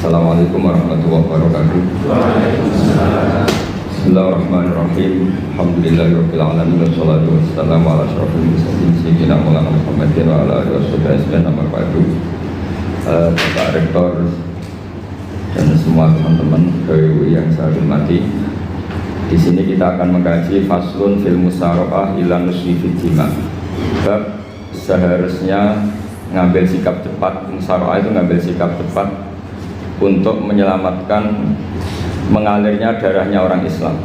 Assalamualaikum warahmatullahi wabarakatuh. Bismillahirrahmanirrahim. Alhamdulillahirabbil alamin wassalatu wassalamu ala asyrofil mursalin sayyidina Maulana Muhammadin wa ala alihi wasallam. Nama padu Bapak Rektor dan semua teman-teman KUI yang saya hormati. Di sini kita akan mengkaji faslun fil musara'ah ila nusfi fid dima. Bab seharusnya ngambil sikap cepat. Musara'ah itu ngambil sikap cepat untuk menyelamatkan mengalirnya darahnya orang Islam.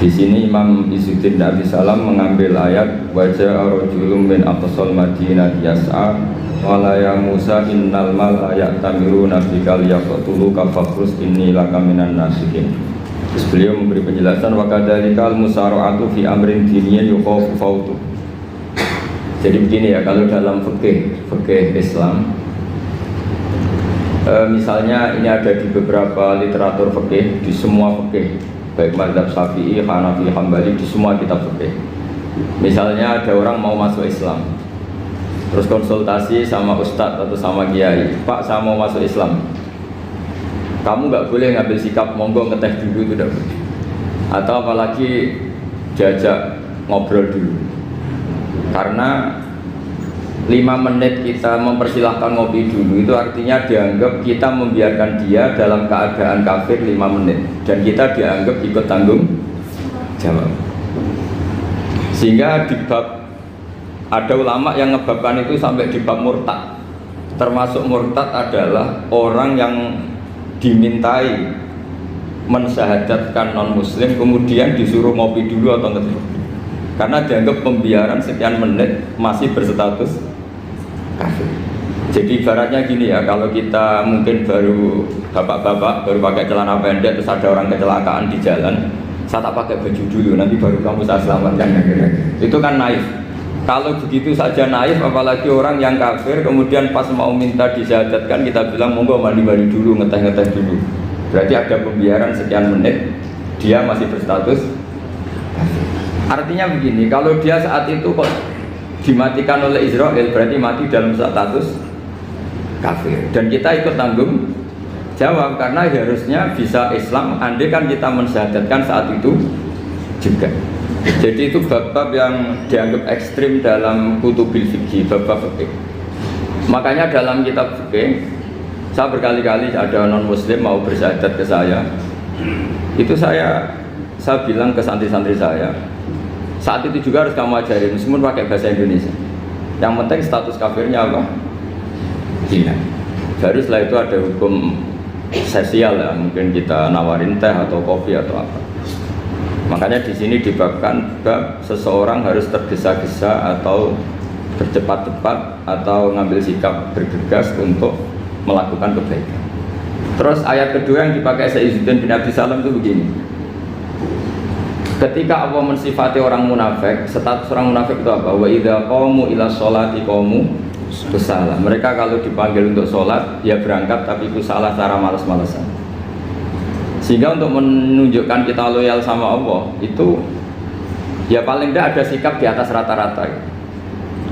Di sini Imam Izzuddin Abi Salam mengambil ayat wajah rajulun min aqsal Madinah yas'a wala ya Musa innal mal ya'tamiruna bikal yaqtuluka fakhrus inni laka minan nasihin. Terus beliau memberi penjelasan wa kadzalikal musara'atu fi amrin diniyyin yukhafu fautu. Jadi begini ya, kalau dalam fikih Islam, misalnya ini ada di beberapa literatur fikih, di semua fikih, baik mazhab Syafi'i, Hanafi, Hambali, di semua kitab fikih. Misalnya ada orang mau masuk Islam, terus konsultasi sama ustadz atau sama kiai, Pak saya mau masuk Islam, kamu nggak boleh ngambil sikap monggo ngeteh dulu, itu tidak boleh. Atau apalagi diajak ngobrol dulu, karena 5 menit kita mempersilahkan ngopi dulu itu artinya dianggap kita membiarkan dia dalam keadaan kafir 5 menit dan kita dianggap ikut tanggung jawab. Sehingga di bab, ada ulama yang ngebabkan itu sampai di bab murtad. Termasuk murtad adalah orang yang dimintai mensyahadatkan non muslim kemudian disuruh ngopi dulu atau ngeteh, karena dianggap pembiaran sekian menit masih berstatus kafir. Jadi ibaratnya gini ya, kalau kita mungkin baru bapak-bapak baru pakai celana pendek terus ada orang kecelakaan di jalan, saya tak pakai baju dulu nanti baru kamu saya selamatkan, itu kan naif. Kalau begitu saja naif, apalagi orang yang kafir kemudian pas mau minta disyahadatkan kita bilang monggo mandi-mandi dulu, ngeteh-ngeteh dulu, berarti ada pembiaran sekian menit, dia masih berstatus kafir. Artinya begini, kalau dia saat itu kok dimatikan oleh Israel berarti mati dalam status kafir dan kita ikut tanggung jawab, karena harusnya bisa Islam andai kan kita mensyahadatkan saat itu juga. Jadi itu bab-bab yang dianggap ekstrim dalam kutubil fikih, bab-bab fikih. Makanya dalam kitab fikih saya berkali-kali ada non muslim mau bersyahadat ke saya, itu saya bilang ke santri-santri saya, saat itu juga harus kamu ajarin meskipun pakai bahasa Indonesia, yang penting status kafirnya apa? Hina. Baru setelah itu ada hukum sosial ya, mungkin kita nawarin teh atau kopi atau apa. Makanya di sini dibabkan bab seseorang harus tergesa-gesa atau bercepat-cepat atau ngambil sikap bergegas untuk melakukan kebaikan. Terus ayat kedua yang dipakai Izzuddin bin Abi Salam itu begini. Ketika Allah mensifati orang munafik, status orang munafik itu apa? Wa idza qamu ila sholati qamu kusala. Mereka kalau dipanggil untuk sholat, ya berangkat tapi kusala secara malas-malasan. Sehingga untuk menunjukkan kita loyal sama Allah itu, ya paling tidak ada sikap di atas rata-rata.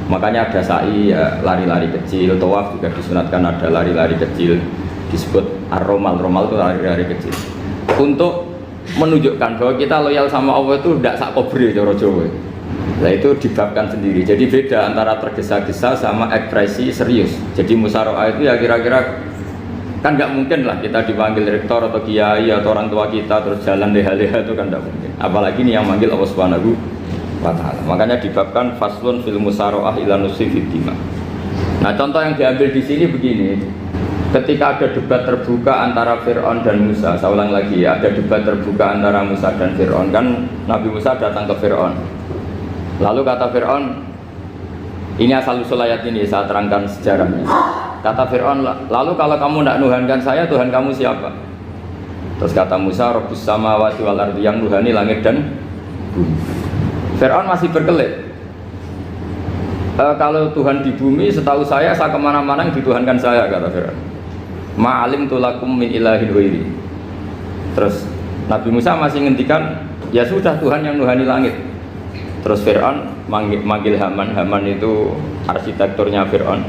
Makanya ada sa'i, ya lari-lari kecil, tawaf juga disunatkan ada lari-lari kecil, disebut ar-romal. Romal itu lari-lari kecil. Untuk menunjukkan bahwa kita loyal sama Allah itu tidak sak kobre cara Jawa. Nah itu dibabkan sendiri. Jadi beda antara tergesa-gesa sama ekspresi serius. Jadi musyawarah itu ya kira-kira kan nggak mungkin lah kita dipanggil rektor atau kiai atau orang tua kita terus jalan leha-leha, itu kan nggak mungkin. Apalagi ini yang manggil Allah Subhanahu wa Ta'ala. Makanya dibabkan faslun fil musyawarah ila nusfi fid dima. Nah contoh yang diambil di sini begini. Ketika ada debat terbuka antara Fir'aun dan Musa, saya ulang lagi ya, ada debat terbuka antara Musa dan Fir'aun. Kan Nabi Musa datang ke Fir'aun, lalu kata Fir'aun, ini asal-usul ayat ini saya terangkan sejarahnya. Kata Fir'aun, lalu kalau kamu tidak nuhankan saya, Tuhan kamu siapa? Terus kata Musa, Rabbus samawati wal ardi, yang nuhani langit dan bumi. Fir'aun masih berkelit, kalau Tuhan di bumi, setahu saya kemana-mana yang dituhankan saya, kata Fir'aun. Ma'alim tulakum min ilahin ghairi. Terus Nabi Musa masih ngendikan, ya sudah Tuhan yang nuhani langit. Terus Fir'aun manggil Haman. Haman itu arsitekturnya Fir'aun.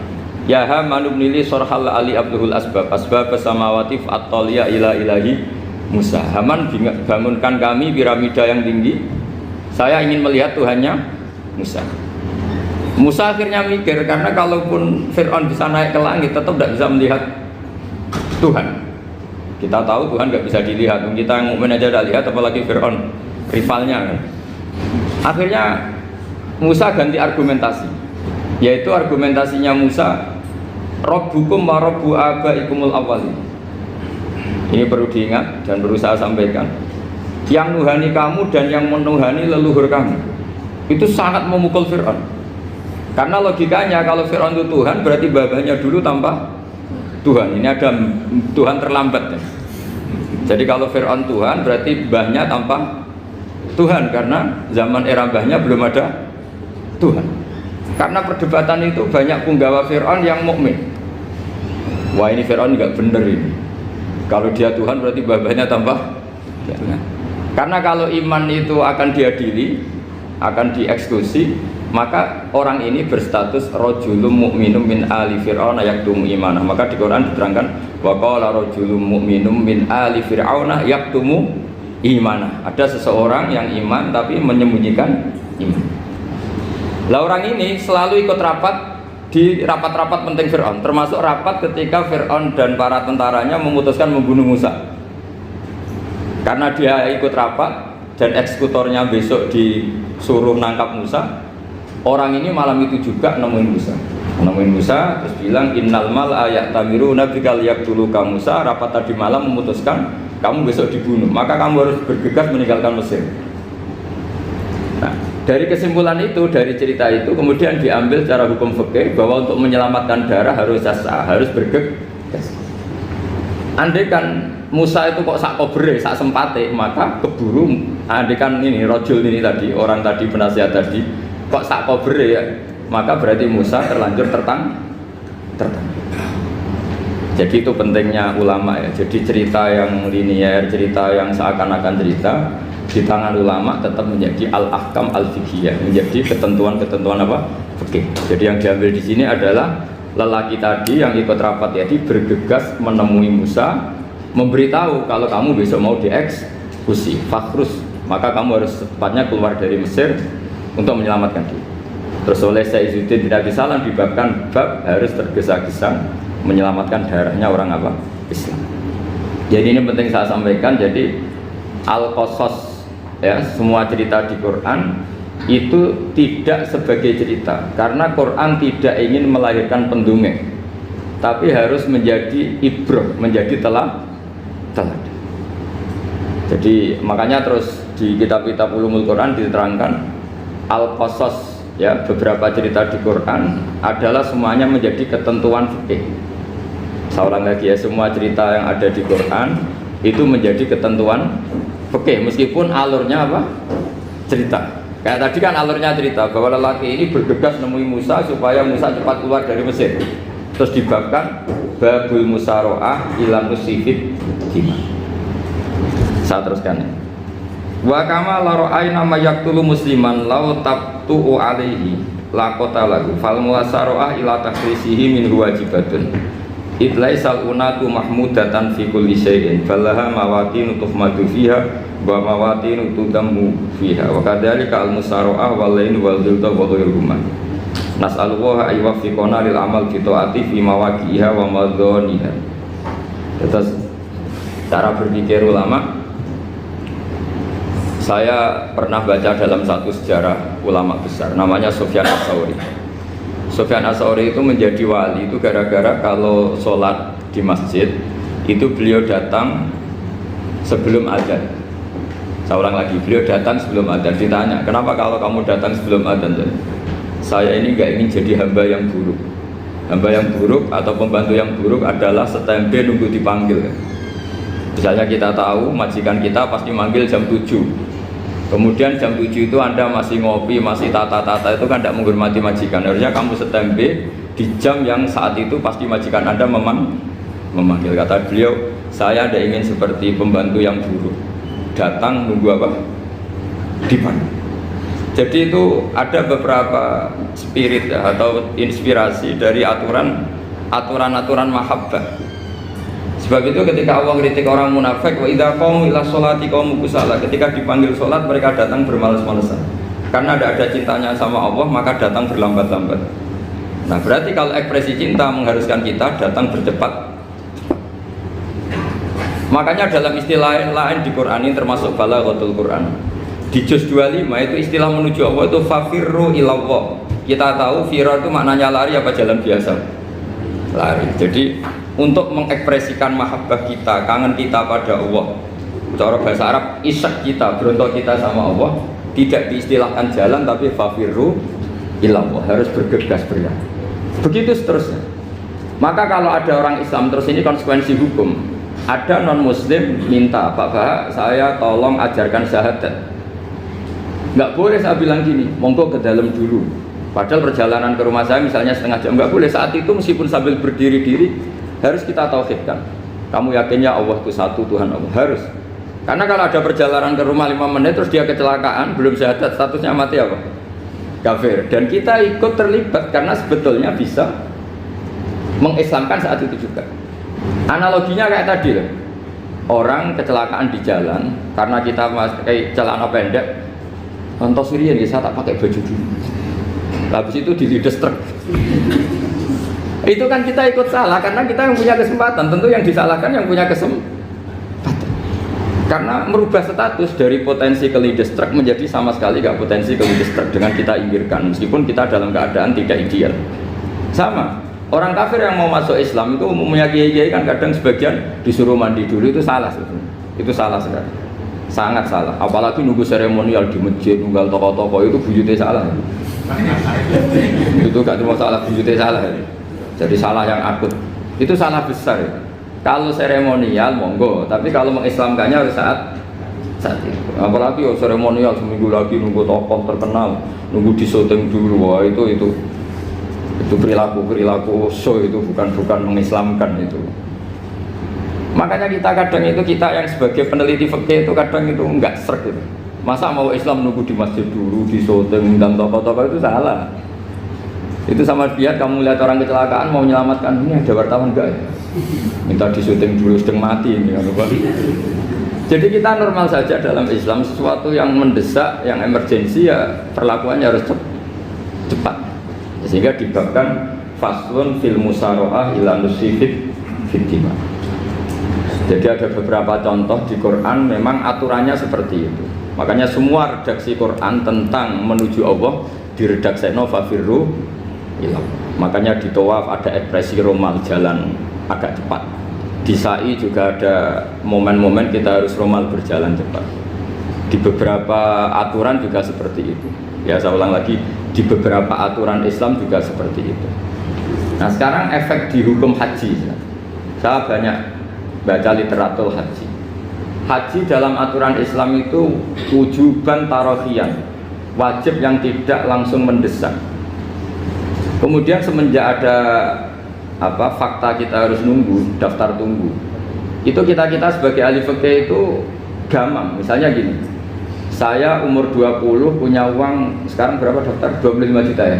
Ya Haman ibnili sorhal ali abduhul asbab samawati fa'attaliya ila ilahi Musa. Haman, bangunkan kami piramida yang tinggi, saya ingin melihat Tuhannya Musa. Musa akhirnya mikir, karena kalaupun Fir'aun bisa naik ke langit tetap tidak bisa melihat Tuhan. Kita tahu Tuhan nggak bisa dilihat, kita yang mukmin aja tidak lihat, apalagi Fir'aun rivalnya kan. Akhirnya Musa ganti argumentasi, yaitu argumentasinya Musa, Rabbukum wa Rabbu abaikumul awwalin. Ini perlu diingat dan perlu saya sampaikan. Yang nuhani kamu dan yang menuhani leluhur kamu, itu sangat memukul Fir'aun. Karena logikanya kalau Fir'aun itu Tuhan, berarti babanya dulu tanpa Tuhan. Ini ada Tuhan terlambat. Jadi kalau Fir'aun Tuhan, berarti mbahnya tanpa Tuhan, karena zaman era mbahnya belum ada Tuhan. Karena perdebatan itu banyak punggawa Fir'aun yang mukmin. Wah, ini Fir'aun nggak bener ini. Kalau dia Tuhan berarti babanya tanpa Tuhan. Karena kalau iman itu akan diadili, akan dieksekusi, maka orang ini berstatus rajulun mu'minum min ali fir'aun yaktumu imanah. Maka di Quran diterangkan wa qala rajulun mu'minum min ali fir'aun yaktumu imanah. Ada seseorang yang iman tapi menyembunyikan iman. Lah orang ini selalu ikut rapat di rapat-rapat penting Fir'aun, termasuk rapat ketika Fir'aun dan para tentaranya memutuskan membunuh Musa. Karena dia ikut rapat dan eksekutornya besok disuruh nangkap Musa, orang ini malam itu juga nemuin Musa terus bilang innal mal ayatamiruna bikal yaqtuluka Musa. Rapat tadi malam memutuskan kamu besok dibunuh, maka kamu harus bergegas meninggalkan Mesir. Nah, dari kesimpulan itu, dari cerita itu kemudian diambil secara hukum fikih bahwa untuk menyelamatkan darah harus jasa, harus bergegas. Andai kan Musa itu kok sak kobre, sak sempate, maka keburu. Andai kan ini rojul ini tadi, orang tadi penasihat tadi, kok sak kobre ya, maka berarti Musa terlanjur tertang. Jadi itu pentingnya ulama ya. Jadi cerita yang linear, cerita yang seakan-akan cerita, di tangan ulama tetap menjadi al-ahkam al-fiqhiyah, menjadi ketentuan-ketentuan apa? Fikih. Jadi yang diambil di sini adalah lelaki tadi yang ikut rapat tadi bergegas menemui Musa, memberitahu kalau kamu besok mau dieksekusi, fakhrus, maka kamu harus secepatnya keluar dari Mesir untuk menyelamatkan diri. Terus oleh Syekh Izzuddin bin Abi Salam dibabkan bab harus tergesa-gesa menyelamatkan darahnya orang apa? Islam. Jadi ini penting saya sampaikan. Jadi al-qasas ya, semua cerita di Quran itu tidak sebagai cerita, karena Quran tidak ingin melahirkan pendongeng, tapi harus menjadi ibrah, menjadi teladan. Jadi makanya terus di kitab-kitab ulumul Quran diterangkan al-qasas ya, beberapa cerita di Quran adalah semuanya menjadi ketentuan fikih. Saya ulang lagi ya, semua cerita yang ada di Quran itu menjadi ketentuan fikih, meskipun alurnya apa? Cerita. Kayak tadi kan alurnya cerita bahwa lelaki ini bergegas nemui Musa supaya Musa cepat keluar dari Mesir. Terus dibabkan babul musaroah ilam musifid dima. Saya teruskan ya. Wa kama la ra'ayna ma yaqtulu musliman law tabtu'u alaihi laqata lahu fal musaroah ila takhrisihi min wajibatun. Itlaisal unatu mahmudatan fi kulli syai'in falaha mawaqinu tuhmadu fiha wa mawaqinu tudammu fiha wa kadzalika al musara'ah wal lain wal dhilta wa ghairuhuma. Nas'alullaha ay yuwaffiqana lil amal fi taati fi mawaqi'iha wa madhaniha. Terus cara berpikir ulama, saya pernah baca dalam satu sejarah ulama besar namanya Sufyan Ats-Tsauri. Sufyan Ats-Tsauri itu menjadi wali itu gara-gara kalau sholat di masjid itu beliau datang sebelum adzan. Saya ulang lagi, beliau datang sebelum adzan. Ditanya, kenapa kalau kamu datang sebelum adzan? Saya ini nggak ingin jadi hamba yang buruk. Hamba yang buruk atau pembantu yang buruk adalah setempe nunggu dipanggil. Misalnya kita tahu majikan kita pasti manggil jam 7. Kemudian jam 7 itu Anda masih ngopi, masih tata-tata, itu kan tidak menghormati majikan. Harusnya kamu setempe di jam yang saat itu pasti majikan Anda memanggil. Kata beliau, saya tidak ingin seperti pembantu yang buruk, datang nunggu apa? Dipanggil. Jadi itu ada beberapa spirit ya, atau inspirasi dari aturan-aturan mahabbah. Sebab itu ketika Allah kritik orang munafik, wa idza qamu ila sholati qamu kusala, ketika dipanggil sholat mereka datang bermalas-malasan. Karena ada cintanya sama Allah maka datang berlambat-lambat. Nah berarti kalau ekspresi cinta mengharuskan kita datang bercepat. Makanya dalam istilah lain di Quran ini termasuk balaghatul Quran. Di juz 25 itu istilah menuju Allah itu fafirru ilallah. Kita tahu firar itu maknanya lari apa jalan biasa? Lari. Jadi untuk mengekspresikan mahabbah kita, kangen kita pada Allah, cara bahasa Arab isyak kita, berontok kita sama Allah, tidak diistilahkan jalan tapi fafirru ilallah, harus bergegas bergerak. Begitu seterusnya. Maka kalau ada orang Islam, terus ini konsekuensi hukum, ada non muslim minta, Pak Bah, saya tolong ajarkan syahadat. Nggak boleh saya bilang gini, monggo ke dalam dulu. Padahal perjalanan ke rumah saya misalnya setengah jam, nggak boleh. Saat itu meskipun sambil berdiri-diri harus kita tauhidkan. Kamu yakinnya Allah itu satu, Tuhan Allah, harus. Karena kalau ada perjalanan ke rumah 5 menit terus dia kecelakaan, belum syahadat, statusnya mati apa? Kafir. Dan kita ikut terlibat karena sebetulnya bisa mengislamkan saat itu juga. Analoginya kayak tadi loh. Orang kecelakaan di jalan karena kita pakai celana pendek, contoh Sirian ya, saya tak pakai baju dulu. Habis itu dilides truk. Itu kan kita ikut salah karena kita yang punya kesempatan. Tentu yang disalahkan yang punya kesempatan. Karena merubah status dari potensi kelindes truk menjadi sama sekali gak potensi kelindes truk dengan kita inggirkan, meskipun kita dalam keadaan tidak ideal. Sama. Orang kafir yang mau masuk Islam itu umumnya kiai-kiai kan kadang sebagian disuruh mandi dulu, itu salah sebetulnya. Itu salah sekali. Sangat salah. Apalagi nunggu seremonial di masjid, nunggal toko-toko itu bujutnya salah. Itu gak cuma salah, bujutnya salah. Jadi salah yang akut. Itu salah besar. Kalau seremonial monggo, tapi kalau mengislamkannya harus saat itu. Apalagi seremonial seminggu lagi nunggu tokoh terkenal, nunggu di syuting dulu, wah itu perilaku show, itu bukan mengislamkan itu. Makanya kita yang sebagai peneliti fikih itu kadang itu enggak srek gitu. Masa mau Islam nunggu di masjid dulu, di syuting dan tokoh-tokoh itu salah. Itu sama dia kamu lihat orang kecelakaan mau menyelamatkan, ini ada wartawan enggak ya? Minta disuting dulu sedang mati ini kan. Jadi kita normal saja dalam Islam, sesuatu yang mendesak, yang emergensi ya perlakuannya harus cepat. Sehingga dibabkan faslun fil musaroah ila nusifid fitima. Jadi ada beberapa contoh di Quran memang aturannya seperti itu. Makanya semua redaksi Quran tentang menuju Allah diredakseno fafirru ilallah. Makanya di tawaf ada ekspresi romal, jalan agak cepat. Di sa'i juga ada momen-momen kita harus romal, berjalan cepat. Di beberapa aturan juga seperti itu. Ya saya ulang lagi, di beberapa aturan Islam juga seperti itu. Nah sekarang efek di hukum haji. Saya banyak baca literatur haji. Haji dalam aturan Islam itu wujuban tarohian, wajib yang tidak langsung mendesak. Kemudian semenjak ada fakta kita harus nunggu, daftar tunggu, itu kita sebagai ahli fikih itu gamang. Misalnya gini, saya umur 20 punya uang, sekarang berapa daftar? 25 juta ya.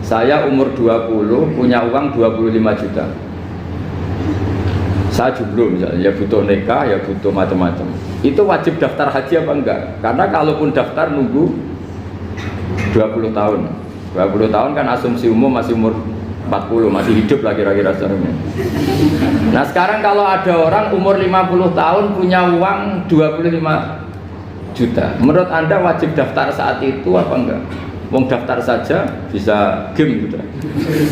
Saya umur 20 punya uang 25 juta. Saya jomblo misalnya, ya butuh nikah, ya butuh macam-macam. Itu wajib daftar haji apa enggak? Karena kalaupun daftar nunggu 20 tahun. 20 tahun kan asumsi umum masih umur 40, masih hidup lah kira-kira seharusnya. Nah sekarang kalau ada orang umur 50 tahun punya uang 25 juta, menurut Anda wajib daftar saat itu apa enggak? Wong daftar saja bisa game gitu.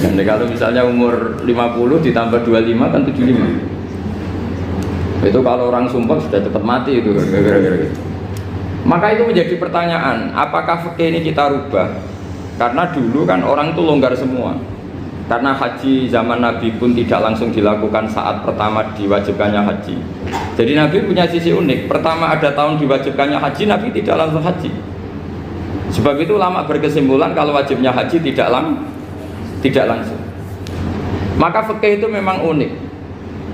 Dan kalau misalnya umur 50 ditambah 25 kan 75. Itu kalau orang sumpah sudah cepat mati itu kira-kira gitu. Maka itu menjadi pertanyaan, apakah fikih ini kita rubah? Karena dulu kan orang itu longgar semua. Karena haji zaman Nabi pun tidak langsung dilakukan saat pertama diwajibkannya haji. Jadi Nabi punya sisi unik. Pertama ada tahun diwajibkannya haji, Nabi tidak langsung haji. Sebab itu ulama berkesimpulan kalau wajibnya haji tidak langsung. Maka fikih itu memang unik.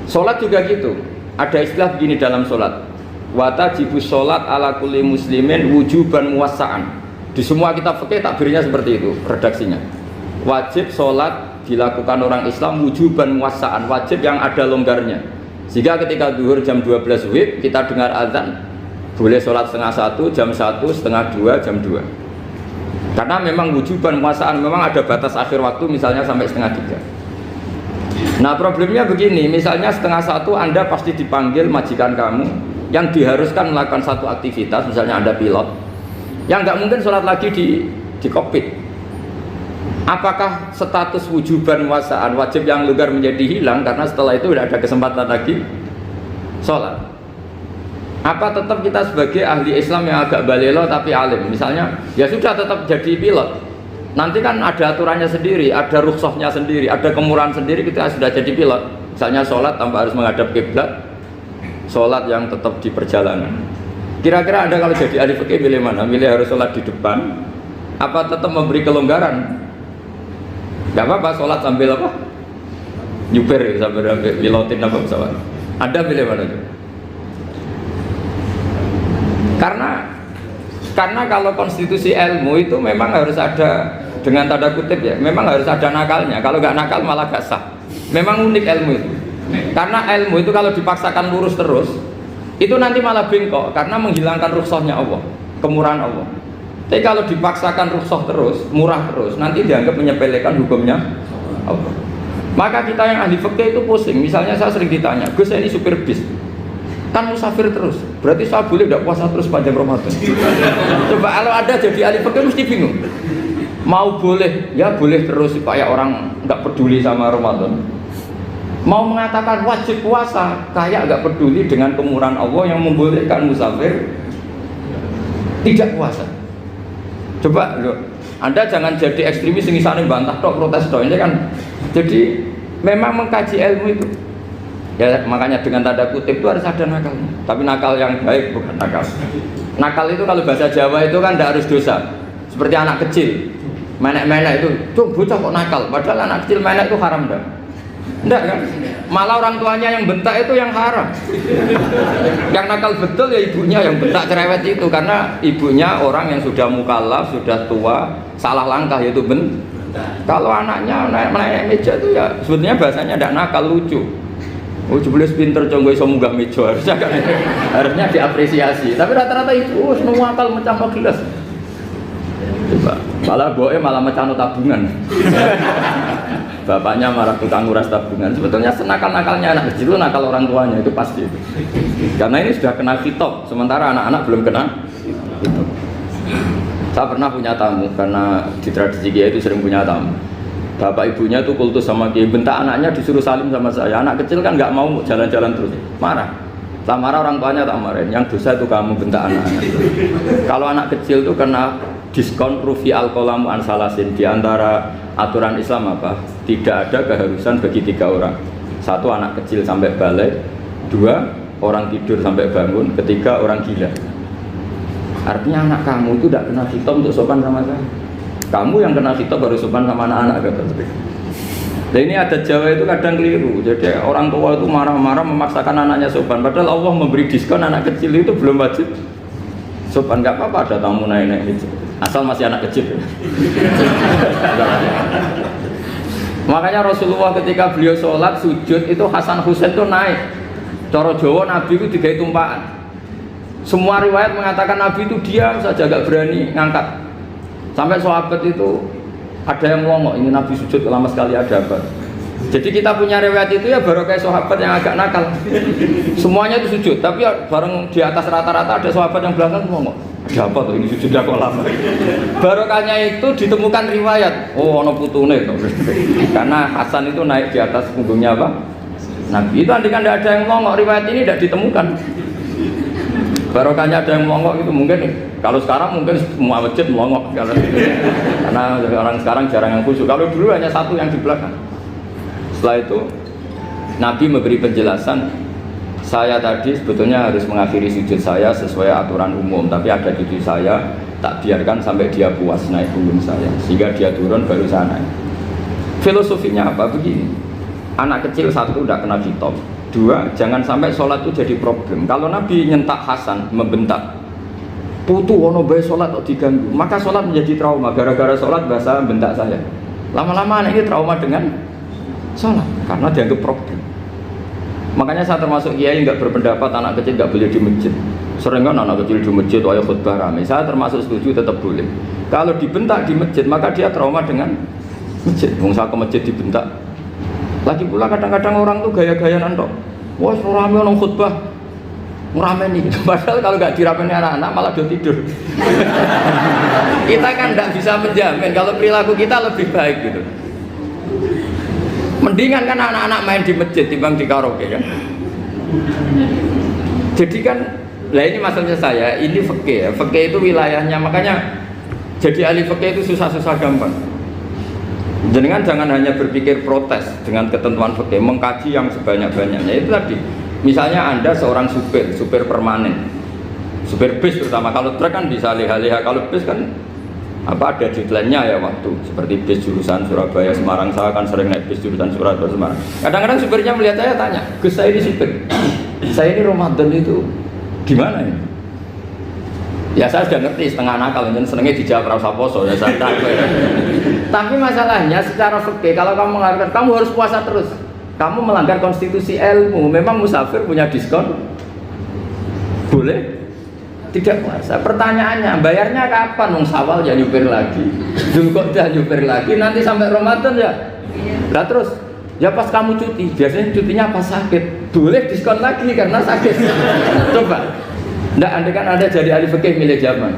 Sholat juga gitu. Ada istilah begini dalam sholat, wajibus sholat ala kulli muslimin wujuban muwassa'an. Di semua kitab fikih takbirnya seperti itu redaksinya. Wajib sholat dilakukan orang Islam wujuban muwassa'an, wajib yang ada longgarnya. Sehingga ketika zuhur jam 12 WIB kita dengar azan, boleh sholat setengah 1, jam 1, setengah 2, jam 2. Karena memang wujuban muwassa'an, memang ada batas akhir waktu misalnya sampai setengah 3. Nah problemnya begini, misalnya setengah 1 Anda pasti dipanggil majikan kamu yang diharuskan melakukan satu aktivitas, misalnya Anda pilot, yang nggak mungkin sholat lagi di kokpit. Apakah status wujuban muwassa'an, wajib yang longgar menjadi hilang karena setelah itu tidak ada kesempatan lagi sholat? Apa tetap kita sebagai ahli Islam yang agak balelo tapi alim, misalnya ya sudah tetap jadi pilot, nanti kan ada aturannya sendiri, ada rukhsahnya sendiri, ada kemurahan sendiri kita sudah jadi pilot, misalnya sholat tanpa harus menghadap kiblat, sholat yang tetap di perjalanan. Kira-kira Anda kalau jadi ahli fikih milih mana? Milih harus sholat di depan apa tetap memberi kelonggaran? Gak apa-apa sholat sambil apa? Nyuper ya, sambil pilotin apa pesawat. Anda pilih mana? Karena kalau konstitusi ilmu itu memang harus ada, dengan tanda kutip ya, memang harus ada nakalnya. Kalau nggak nakal malah gak sah. Memang unik ilmu itu. Karena ilmu itu kalau dipaksakan lurus terus, itu nanti malah bengkok karena menghilangkan rukhsahnya Allah, kemurahan Allah. Tapi kalau dipaksakan rukhsah terus, murah terus, nanti dianggap menyepelekan hukumnya Allah. Maka kita yang ahli fikih itu pusing. Misalnya saya sering ditanya, Gus saya ini supir bis, kan musafir terus, berarti saya boleh tidak puasa terus panjang Ramadan? Coba kalau ada jadi ahli fikih mesti bingung. Mau boleh, ya boleh terus supaya orang nggak peduli sama Ramadan. Mau mengatakan wajib puasa, kayak nggak peduli dengan kemurahan Allah yang membolehkan musafir tidak puasa. Coba loh, Anda jangan jadi ekstremis yang misalnya bantah tok, protes tok, ini kan. Jadi memang mengkaji ilmu itu ya, makanya dengan tanda kutip itu harus ada nakalnya, tapi nakal yang baik, bukan nakal. Nakal itu kalau bahasa Jawa itu kan tidak harus dosa, seperti anak kecil menek-menek itu, tuh bocah kok nakal, padahal anak kecil menek itu haram dah. Enggak kan? Malah orang tuanya yang bentak itu yang haram. Yang nakal betul ya ibunya yang bentak cerewet itu, karena ibunya orang yang sudah mukallaf, sudah tua, salah langkah yaitu bentak. Kalau anaknya naik meja itu ya sebetulnya bahasanya tidak nakal, lucu. Oh jebule pinter conggo iso munggah meja, harusnya diapresiasi. Tapi rata-rata itu semua akal mecah gelas. Coba, malah boe malah mecah tabungan. Bapaknya marah tukang nguras tabungan. Sebetulnya senakal-nakalnya anak kecil itu nakal orang tuanya, itu pasti itu. Karena ini sudah kena khitab, sementara anak-anak belum kena khitab. Saya pernah punya tamu, karena di tradisi Kiai itu sering punya tamu. Bapak ibunya itu kultus sama Kiai, bentak anaknya disuruh salim sama saya. Anak kecil kan nggak mau jalan-jalan terus, marah. Tak marah orang tuanya tak marahin. Yang dosa itu kamu bentak anak-anak. Kalau anak kecil itu kena diskon rufi al-qalamu an salasin. Di antara aturan Islam apa? Tidak ada keharusan bagi 3 orang. 1 anak kecil sampai balik, 2 orang tidur sampai bangun, 3 orang gila. Artinya anak kamu itu tidak kena khitab untuk sopan sama saya. Kamu yang kena khitab baru sopan sama anak-anak kata. Nah ini ada Jawa itu kadang keliru. Jadi orang tua itu marah-marah memaksakan anaknya sopan. Padahal Allah memberi diskon anak kecil itu belum wajib sopan. Gak apa-apa ada tamu naik-naik itu, asal masih anak kecil. Makanya Rasulullah ketika beliau sholat sujud itu Hasan Husain itu naik. Cara Jawa Nabi itu digawe tumpakan. Semua riwayat mengatakan Nabi itu diam saja, gak berani ngangkat. Sampai sahabat itu ada yang melongok, ini Nabi sujud lama sekali ada apa? Jadi kita punya riwayat itu ya baru kayak sahabat yang agak nakal. Semuanya itu sujud, tapi ya bareng di atas rata-rata ada sahabat yang belakang melongok. Ada apa tuh ini sujudnya kok lama? Barokahnya itu ditemukan riwayat. Oh, ono putune itu. Karena Hasan itu naik di atas punggungnya apa? Nabi itu andaikan tidak ada yang melongok, riwayat ini tidak ditemukan. Barokahnya ada yang melongok itu mungkin kalau sekarang mungkin semua masjid melongok karena orang sekarang jarang yang khusyuk. Kalau dulu hanya satu yang di belakang. Setelah itu Nabi memberi penjelasan, saya tadi sebetulnya harus mengakhiri sujud saya sesuai aturan umum, tapi ada cucu saya tak biarkan sampai dia puas naik punggung saya, sehingga dia turun baru saya naik. Filosofinya apa? Begini, anak kecil 1 tidak kena khitab, 2 jangan sampai sholat itu jadi problem. Kalau Nabi nyentak Hasan, membentak, Putu ono bae sholat kok diganggu, maka sholat menjadi trauma. Gara-gara sholat bahasa bentak saya. Lama-lama anak ini trauma dengan sholat karena dianggap problem. Makanya saya termasuk kiai nggak berpendapat anak kecil nggak boleh di masjid. Sering kan anak kecil di masjid, wajah khutbah ramai. Saya termasuk setuju tetap boleh. Kalau dibentak di masjid maka dia trauma dengan masjid. Wong saya ke masjid dibentak. Lagi pula kadang-kadang orang tuh gaya-gayaan tok. Wah, ramai orang khutbah. Ngeramen nih, padahal kalau nggak diramein anak-anak malah dia tidur. Kita kan nggak bisa menjamin kalau perilaku kita lebih baik gitu. Mendingan kan anak-anak main di masjid timbang di karaoke kan. Jadi kan, lah ini maksudnya saya, ini fikih ya, fikih itu wilayahnya, makanya jadi ahli fikih itu susah-susah gampang. Jenengan jangan hanya berpikir protes dengan ketentuan fikih, mengkaji yang sebanyak-banyaknya itu tadi. Misalnya Anda seorang supir permanen, supir bis terutama, kalau truk kan bisa leha-leha, kalau bis kan apa ada deadline-nya ya waktu, seperti bis jurusan Surabaya Semarang, saya kan sering naik bis jurusan Surabaya Semarang. Kadang-kadang supirnya melihat saya tanya, Gus saya ini supir, saya ini Ramadan itu gimana ini? Ya saya sudah ngerti setengah nakal, dan senengnya dijawab rasa poso ya saya tahu. Tapi masalahnya secara fikih kalau kamu mengatakan kamu harus puasa terus. Kamu melanggar konstitusi ilmu. Memang musafir punya diskon? Boleh? Tidak puasa. Pertanyaannya, bayarnya kapan? Wong Syawal ya nyupir lagi, Dzulqa'dah nyupir lagi, nanti sampai Ramadan ya. Lah terus, ya pas kamu cuti, biasanya cutinya pas sakit, boleh diskon lagi karena sakit. Coba. Nggak, andai kan Anda jadi ahli fikih milih zaman.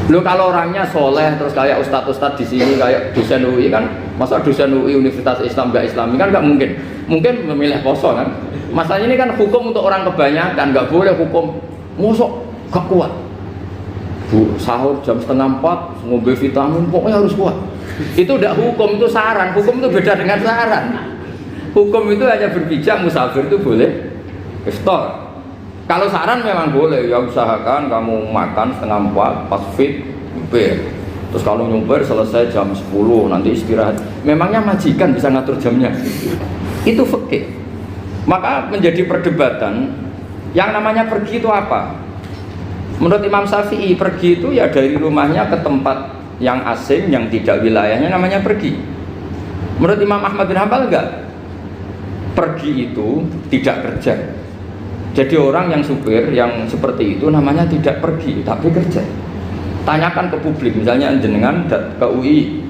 Lo kalau orangnya soleh terus kayak ustadz-ustadz di sini kayak dosen UI kan, masa dosen UI Universitas Islam nggak Islami kan nggak mungkin. Mungkin memilih poso kan. Masalahnya ini kan hukum untuk orang kebanyakan, nggak boleh hukum mosok gak kuat. Bu sahur jam 3:30 ngombe vitamin pokoknya harus kuat. Itu udah hukum, itu saran. Hukum itu beda dengan saran. Hukum itu hanya berpijak musafir itu boleh iftar. Kalau saran memang boleh, ya usahakan kamu makan 3:30 pas fit, nyupir. Terus kalau nyupir selesai jam 10, nanti istirahat. Memangnya majikan bisa ngatur jamnya? Itu fikih. Maka menjadi perdebatan, yang namanya pergi itu apa? Menurut Imam Syafi'i, pergi itu ya dari rumahnya ke tempat yang asing, yang tidak wilayahnya namanya pergi. Menurut Imam Ahmad bin Hanbal enggak. Pergi itu tidak kerja. Jadi orang yang supir yang seperti itu namanya tidak pergi tapi kerja. Tanyakan ke publik, misalnya jenengan ke UI,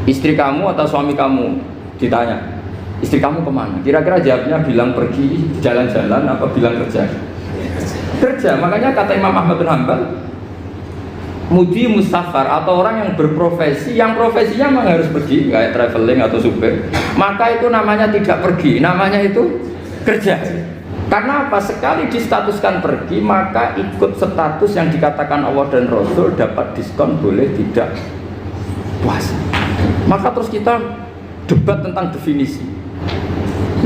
istri kamu atau suami kamu ditanya, istri kamu kemana? Kira-kira jawabnya bilang pergi jalan-jalan apa bilang kerja? Kerja. Makanya kata Imam Ahmad bin Hanbal, mudi mustafar atau orang yang berprofesi, yang profesinya memang harus pergi kayak traveling atau supir, maka itu namanya tidak pergi, namanya itu kerja. Karena apa? Sekali distatuskan pergi, maka ikut status yang dikatakan Allah dan Rasul, dapat diskon, boleh tidak puasa. Maka terus kita debat tentang definisi.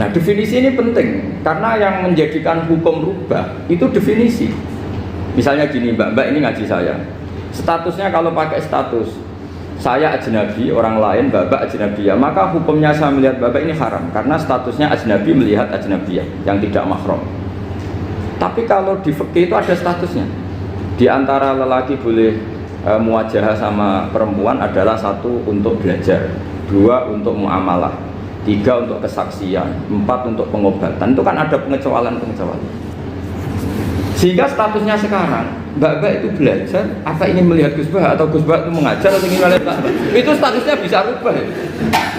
Nah, definisi ini penting karena yang menjadikan hukum rubah itu definisi. Misalnya gini, Mbak ini ngaji saya. Statusnya kalau pakai status saya ajnabi, orang lain Bapak ajnabiyah, maka hukumnya saya melihat Bapak ini haram karena statusnya ajnabi melihat ajnabiyah yang tidak mahram. Tapi kalau di fikih itu ada statusnya. Di antara lelaki boleh muwajahah sama perempuan adalah 1 untuk belajar, 2 untuk muamalah, 3 untuk kesaksian, 4 untuk pengobatan. Itu kan ada pengecualian-pengecualian. Sehingga statusnya sekarang Mbak itu belajar, apa ingin melihat Gus Bah atau Gus Bah itu mengajar atau ingin melihat Mbak? Itu statusnya bisa rubah ya.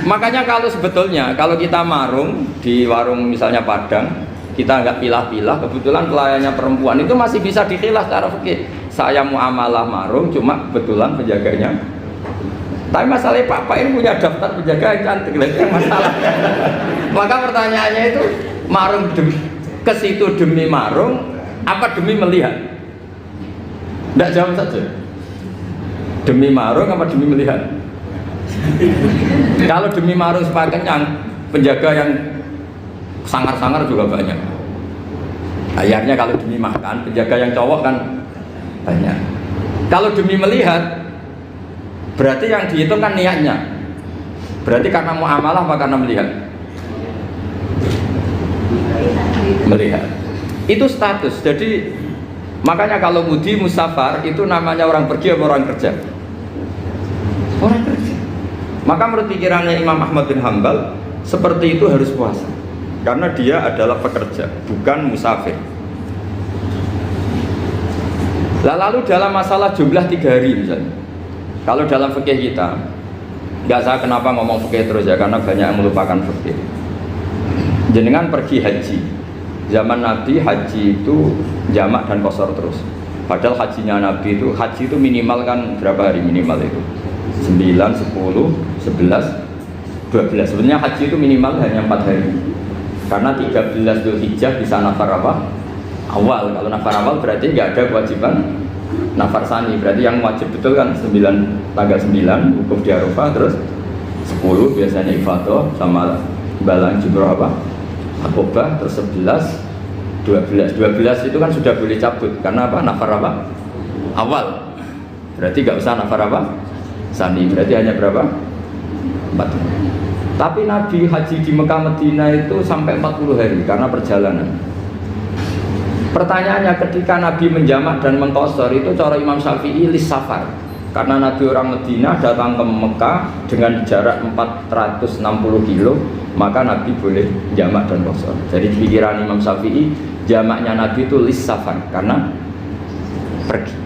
Makanya kalau sebetulnya kalau kita marung di warung misalnya Padang, kita nggak pilah-pilah, kebetulan pelayannya perempuan itu masih bisa dikhilaf secara fikih. Saya muamalah marung, cuma kebetulan penjaganya. Tapi masalahnya Pak ini punya daftar penjaga yang cantik, itu masalah. Maka pertanyaannya itu marung ke situ demi marung apa demi melihat? Tidak jawab saja. Demi marung apa demi melihat? Kalau demi marung supaya kenyang, penjaga yang sangar-sangar juga banyak. Akhirnya kalau demi makan, penjaga yang cowok kan banyak. Kalau demi melihat, berarti yang dihitung kan niatnya. Berarti karena muamalah apa karena melihat? Melihat. Itu status. Jadi Makanya kalau mudi musafar itu namanya orang pergi atau orang kerja? Orang kerja. Maka menurut pikirannya Imam Ahmad bin Hambal, seperti itu harus puasa. Karena dia adalah pekerja, bukan musafir. Lalu dalam masalah jumlah 3 hari misalnya, kalau dalam fikih kita, nggak saya kenapa ngomong fikih terus ya, karena banyak yang melupakan fikih. Jenengan pergi haji, zaman Nabi haji itu jamak dan qashar terus. Padahal hajinya Nabi itu, haji itu minimal kan berapa hari minimal itu? 9, 10, 11, 12. Sebenarnya haji itu minimal hanya 4 hari. Karena 13 Dzulhijjah bisa nafar apa? Awal. Kalau nafar awal berarti nggak ada kewajiban nafar sani. Berarti yang wajib betul kan tanggal 9 wukuf di Arafah, terus 10 biasanya ifadah sama balang jumroh apa? Akobah, terus 11, 12 itu kan sudah boleh cabut karena apa? Nafar apa? Awal. Berarti nggak usah nafar apa? Sani. Berarti hanya berapa? 4. Tapi Nabi haji di Mekah Medina itu sampai 40 hari karena perjalanan. Pertanyaannya, ketika Nabi menjamak dan mengqashar itu cara Imam Syafi'i lis safar. Karena Nabi orang Medina datang ke Mekah dengan jarak 460 kilo, maka Nabi boleh jamak dan qashar. Jadi pikiran Imam Syafi'i, jamaknya Nabi itu lis safar karena pergi.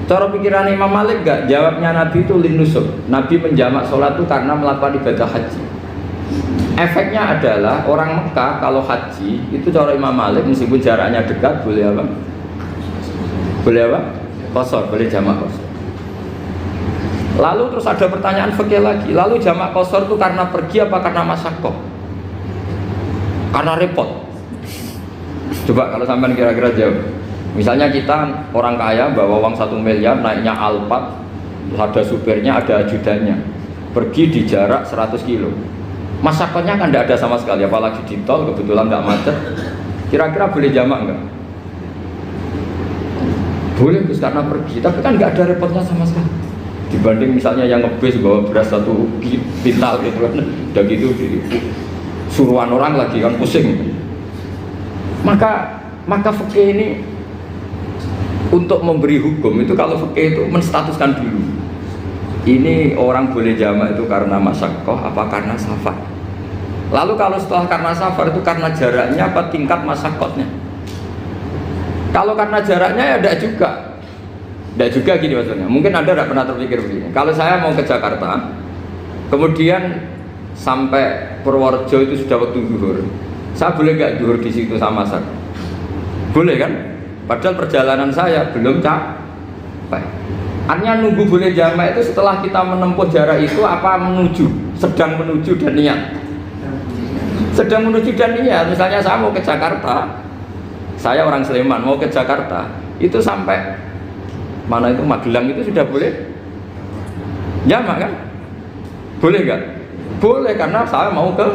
Cara pikiran Imam Malik enggak, jawabnya Nabi itu lin nusuk. Nabi menjamak sholat itu karena melakukan ibadah haji. Efeknya adalah orang Mekah kalau haji itu cara Imam Malik meskipun jaraknya dekat boleh apa? Boleh apa? Qashar, boleh jamak qashar. Lalu terus ada pertanyaan fikih lagi. Lalu jamak qashar itu karena pergi apa karena masyaqqah? Karena repot. Coba kalau sampean kira-kira jawab. Misalnya kita orang kaya bawa uang 1 miliar naiknya Alphard, ada supirnya, ada ajudannya, pergi di jarak 100 kilo. Masyaqqahnya kan tidak ada sama sekali, apalagi di tol kebetulan nggak macet. Kira-kira boleh jamak nggak? Boleh, Gus, karena pergi, tapi kan nggak ada repotnya sama sekali. Dibanding misalnya yang ngebis bawa beras 1 kintal gitu kan, udah gitu suruhan orang lagi kan pusing. Maka fikih ini untuk memberi hukum itu, kalau fikih itu menstatuskan dulu. Ini orang boleh jamak itu karena masyaqqah apa karena safar. Lalu kalau setelah karena safar itu karena jaraknya apa tingkat masyaqqahnya. Kalau karena jaraknya ya tidak juga. Tidak juga gini maksudnya. Mungkin Anda tidak pernah terpikir begini. Kalau saya mau ke Jakarta, kemudian sampai Purworejo itu sudah waktu zuhur. Saya boleh nggak zuhur di situ sama saya? Boleh kan? Padahal perjalanan saya belum capek. Artinya nunggu boleh jamak itu setelah kita menempuh jarak itu apa menuju, sedang menuju dan niat. Sedang menuju dan niat. Misalnya saya mau ke Jakarta, saya orang Sleman mau ke Jakarta, itu sampai mana itu Magelang itu sudah boleh jamak kan? Boleh nggak? Boleh karena saya mau ke.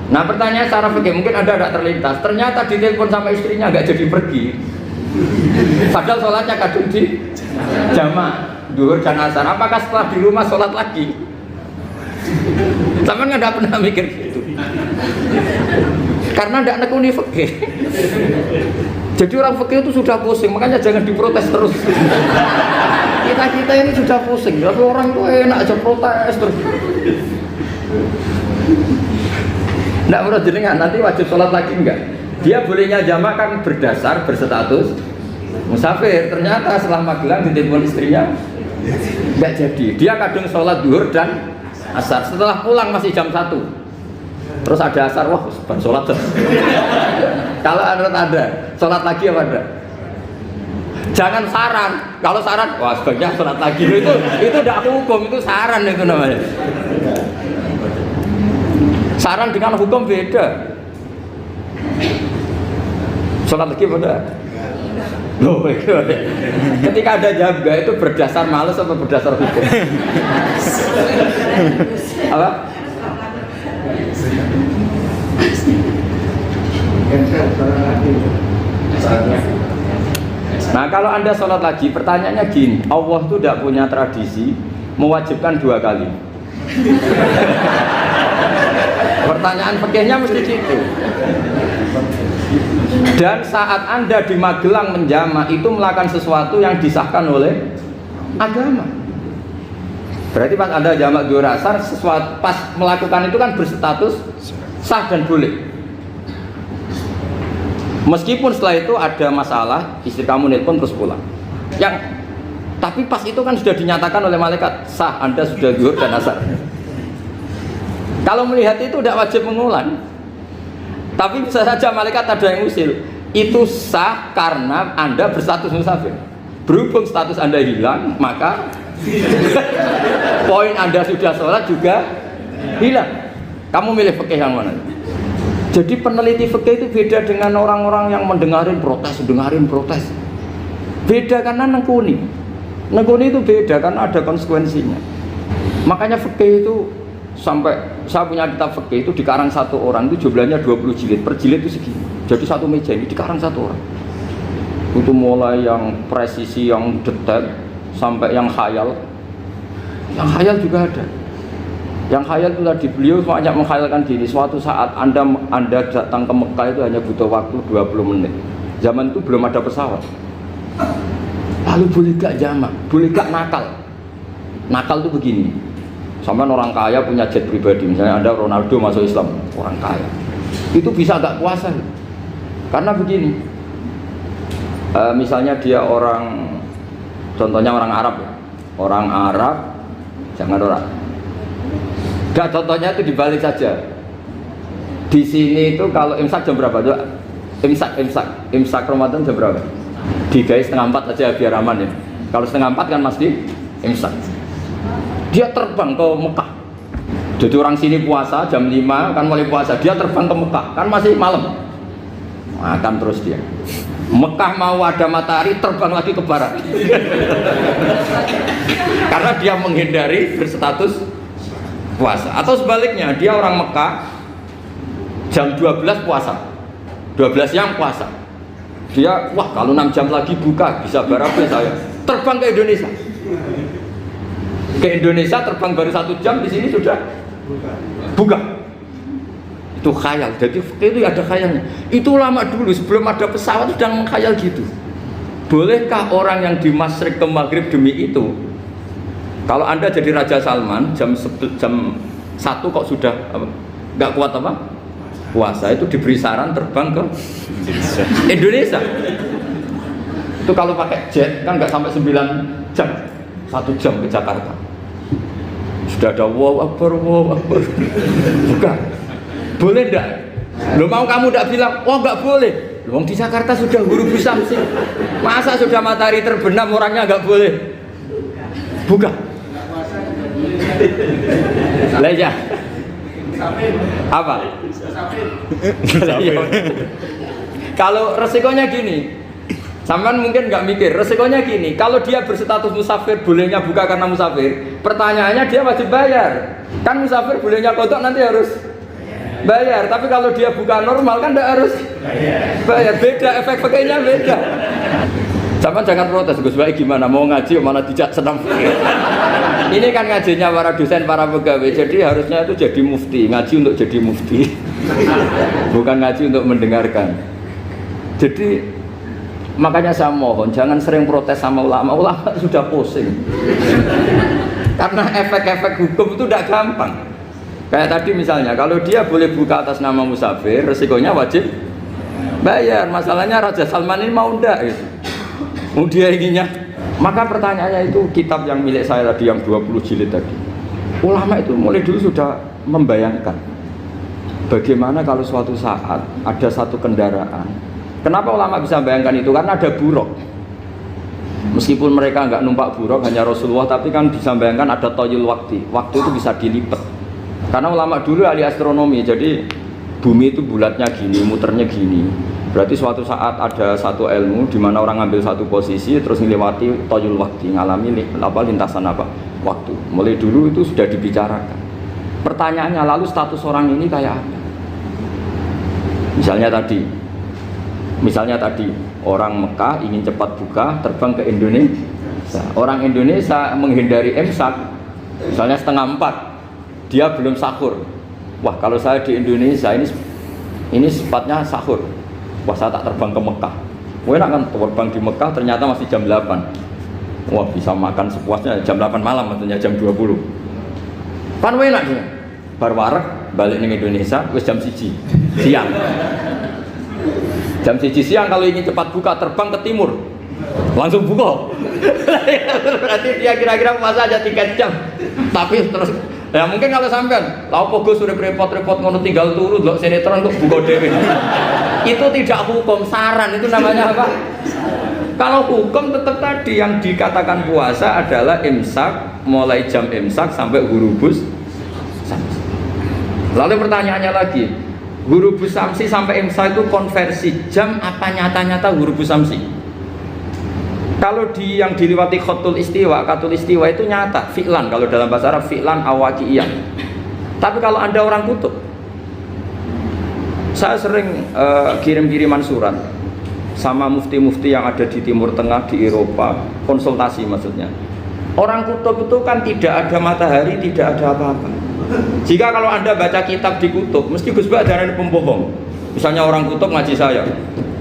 Nah pertanyaan secara fikih mungkin Anda tidak terlintas. Ternyata ditelepon sama istrinya nggak jadi pergi. Padahal sholatnya kadung di jamak duhur dan asar. Apakah setelah di rumah sholat lagi? Sama nggak pernah mikir gitu. Karena tidak nekuni fikih. Jadi orang fikih itu sudah pusing, makanya jangan diprotes terus. Kita ini sudah pusing, tapi orang itu enak aja protes terus. Tidak menurut jenengan nanti wajib sholat lagi enggak? Dia bolehnya jamak kan berdasar berstatus musafir. Ternyata setelah Magelang ditelepon istrinya enggak jadi. Dia kadung sholat duhur dan asar. Setelah pulang masih jam 1. Terus ada asar, wah baru sholat. Kalau menurut Anda sholat lagi apa enggak? Jangan saran. Kalau saran, wah sebaiknya sholat lagi. Itu tidak hukum, itu saran itu namanya. Saran dengan hukum beda. Sholat lagi pada loh, ketika ada jaga itu berdasar malas atau berdasar hukum? Apa? Nah kalau Anda sholat lagi, pertanyaannya gini, Allah itu tidak punya tradisi mewajibkan 2 kali. Pertanyaan fikihnya mesti gitu. Dan saat Anda di Magelang menjamak itu melakukan sesuatu yang disahkan oleh agama. Berarti pas Anda jamak zuhur asar, sesuatu pas melakukan itu kan berstatus sah dan boleh. Meskipun setelah itu ada masalah, istri kamu nelpon terus pulang. Tapi pas itu kan sudah dinyatakan oleh malaikat sah, Anda sudah zuhur dan asar. Kalau melihat itu tidak wajib mengulang. Tapi bisa saja malaikat ada yang usil. Itu sah karena Anda berstatus musafir. Berhubung status Anda hilang, maka poin Anda sudah sholat juga hilang. Kamu milih fikih yang mana? Jadi peneliti fikih itu beda dengan orang-orang yang dengarin protes. Beda karena nengkuni itu beda karena ada konsekuensinya. Makanya fikih itu sampai saya punya kitab fikih itu dikarang satu orang itu jumlahnya 20 jilid, per jilid itu segini. Jadi satu meja ini dikarang satu orang. Itu mulai yang presisi, yang detail sampai yang khayal. Yang khayal juga ada. Yang khayal itu tadi beliau banyak menghayalkan gini, suatu saat Anda datang ke Mekah itu hanya butuh waktu 20 menit. Zaman itu belum ada pesawat. Lalu boleh gak jamak? Boleh gak nakal? Nakal itu begini. Sama orang kaya punya jet pribadi, misalnya ada Ronaldo masuk Islam, orang kaya. Itu bisa gak puasa? Karena begini. Misalnya dia orang, contohnya orang Arab ya. Orang Arab, jangan orang. Gak, contohnya itu dibalik saja. Di sini itu kalau imsak jam berapa? Imsak Ramadan jam berapa? Digawe 3:30 aja biar aman ya. Kalau 3:30 kan mesti imsak. Dia terbang ke Mekah. Jadi orang sini puasa jam 5 kan mulai puasa. Dia terbang ke Mekah kan masih malam. Makan terus dia. Mekah mau ada matahari terbang lagi ke barat. Karena dia menghindari berstatus puasa. Atau sebaliknya, dia orang Mekah jam 12 puasa, 12 siang puasa. Dia, wah kalau 6 jam lagi buka bisa barabe saya. Terbang ke Indonesia. Ke Indonesia terbang baru 1 jam, di sini sudah buka. Itu khayal. Jadi itu ada khayalnya. Itu lama dulu sebelum ada pesawat sudah mengkhayal gitu. Bolehkah orang yang di Masyriq ke Maghrib demi itu? Kalau Anda jadi Raja Salman jam 1 kok sudah nggak kuat apa? Puasa, itu diberi saran terbang ke Indonesia. Itu kalau pakai jet kan nggak sampai 9 jam, 1 jam ke Jakarta. Sudah ada wow akbar. Bukan. Boleh enggak? Lo mau kamu enggak bilang, oh enggak boleh. Lo di Jakarta sudah huruf samsi. Masa sudah matahari terbenam orangnya enggak boleh? Bukan. Lah ya. Apa? Kalau resikonya gini, sampean mungkin nggak mikir, resikonya gini, kalau dia berstatus musafir, bolehnya buka karena musafir, pertanyaannya dia wajib bayar. Kan musafir bolehnya kodok nanti harus bayar, tapi kalau dia buka normal kan tidak harus bayar. Beda, efek pakainya beda. Sampean jangan protes, Gus Baik gimana, mau ngaji malah tidak senang. Ini kan ngajinya para dosen, para pegawai, jadi harusnya itu jadi mufti, ngaji untuk jadi mufti, bukan ngaji untuk mendengarkan. Jadi makanya saya mohon jangan sering protes sama ulama sudah pusing. Karena efek-efek hukum itu tidak gampang. Kayak tadi misalnya, kalau dia boleh buka atas nama musafir, resikonya wajib bayar. Masalahnya Raja Salman ini mau enggak gitu. Dia inginnya. Maka pertanyaannya itu kitab yang milik saya tadi yang 20 jilid tadi. Ulama itu mulai dulu sudah membayangkan bagaimana kalau suatu saat ada satu kendaraan. Kenapa ulama bisa bayangkan itu? Karena ada buruk. Meskipun mereka nggak numpak buruk, hanya Rasulullah, tapi kan bisa bayangkan ada toyul waktu. Waktu itu bisa dilipat. Karena ulama dulu ahli astronomi, jadi bumi itu bulatnya gini, muternya gini. Berarti suatu saat ada satu ilmu di mana orang ngambil satu posisi terus melewati toyul waktu, ngalami lintasan waktu. Mulai dulu itu sudah dibicarakan. Pertanyaannya lalu status orang ini kayak apa? Misalnya tadi orang Mekah ingin cepat buka terbang ke Indonesia. Orang Indonesia menghindari imsak, misalnya 3:30, dia belum sahur. Wah kalau saya di Indonesia ini sifatnya sahur. Wah, saya tak terbang ke Mekah. Enak kan terbang di Mekah ternyata masih jam 8. Wah, bisa makan sepuasnya jam 8 malam, maksudnya jam 20. Kan enak dia. Bar wareg balik ning Indonesia wis jam 1 siang. Jam 1 siang kalau ingin cepat buka terbang ke timur. Langsung buka. Berarti dia kira-kira puasa aja 3 jam. Tapi terus ya mungkin kalau sampean, lah opo Gus sudah repot-repot ngono tinggal turu delok sinetron kok buka dhewe. Itu tidak hukum, saran itu namanya apa? Kalau hukum tetap tadi yang dikatakan puasa adalah imsak, mulai jam imsak sampai hurubus samsi. Lalu pertanyaannya lagi, hurubus samsi sampai imsak itu konversi jam apa nyata-nyata hurubus samsi? Kalau yang diliwati khatul istiwa itu nyata, fi'lan, kalau dalam bahasa Arab fi'lan awaqiyah. Tapi kalau Anda orang kutub, saya sering kirim-kiriman surat sama mufti-mufti yang ada di Timur Tengah, di Eropa, konsultasi maksudnya. Orang kutub itu kan tidak ada matahari, tidak ada apa-apa. Jika kalau Anda baca kitab di kutub, mesti Gus Bak ada pembohong. Misalnya orang kutub ngaji saya,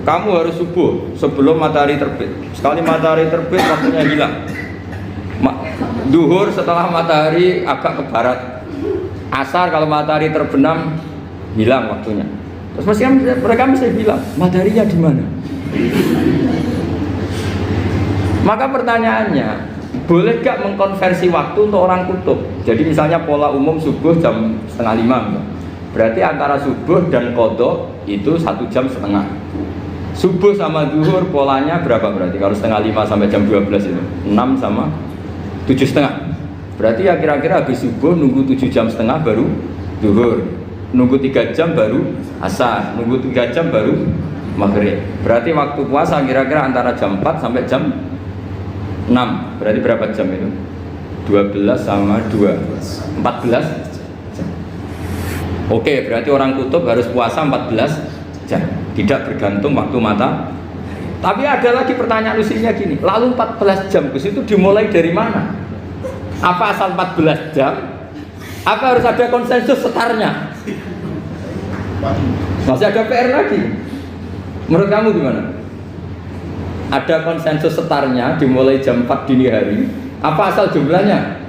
kamu harus subuh sebelum matahari terbit. Sekali matahari terbit waktunya hilang. Duhur setelah matahari agak ke barat. Asar kalau matahari terbenam hilang waktunya. Terus mereka mesti bilang, mataharinya di mana? Maka pertanyaannya, boleh gak mengkonversi waktu untuk orang kutub? Jadi misalnya pola umum subuh jam 4:30. Berarti antara subuh dan qadha itu 1 jam setengah. Subuh sama zuhur polanya berapa berarti? Kalau 4:30 sampai jam 12 itu 6 sama 7:30. Berarti ya kira-kira habis subuh nunggu 7 jam setengah baru zuhur, nunggu 3 jam baru asar, nunggu 3 jam baru maghrib. Berarti waktu puasa kira-kira antara jam 4 sampai jam 6. Berarti berapa jam itu? 12 sama 2 14 jam. Oke, berarti orang kutub harus puasa 14 jam, tidak bergantung waktu mata. Tapi ada lagi pertanyaan lucunya gini, lalu 14 jam Gus itu dimulai dari mana? Apa asal 14 jam? Apa harus ada konsensus setarnya? Masih ada PR lagi. Menurut kamu gimana? Ada konsensus setarnya dimulai jam 4 dini hari. Apa asal jumlahnya?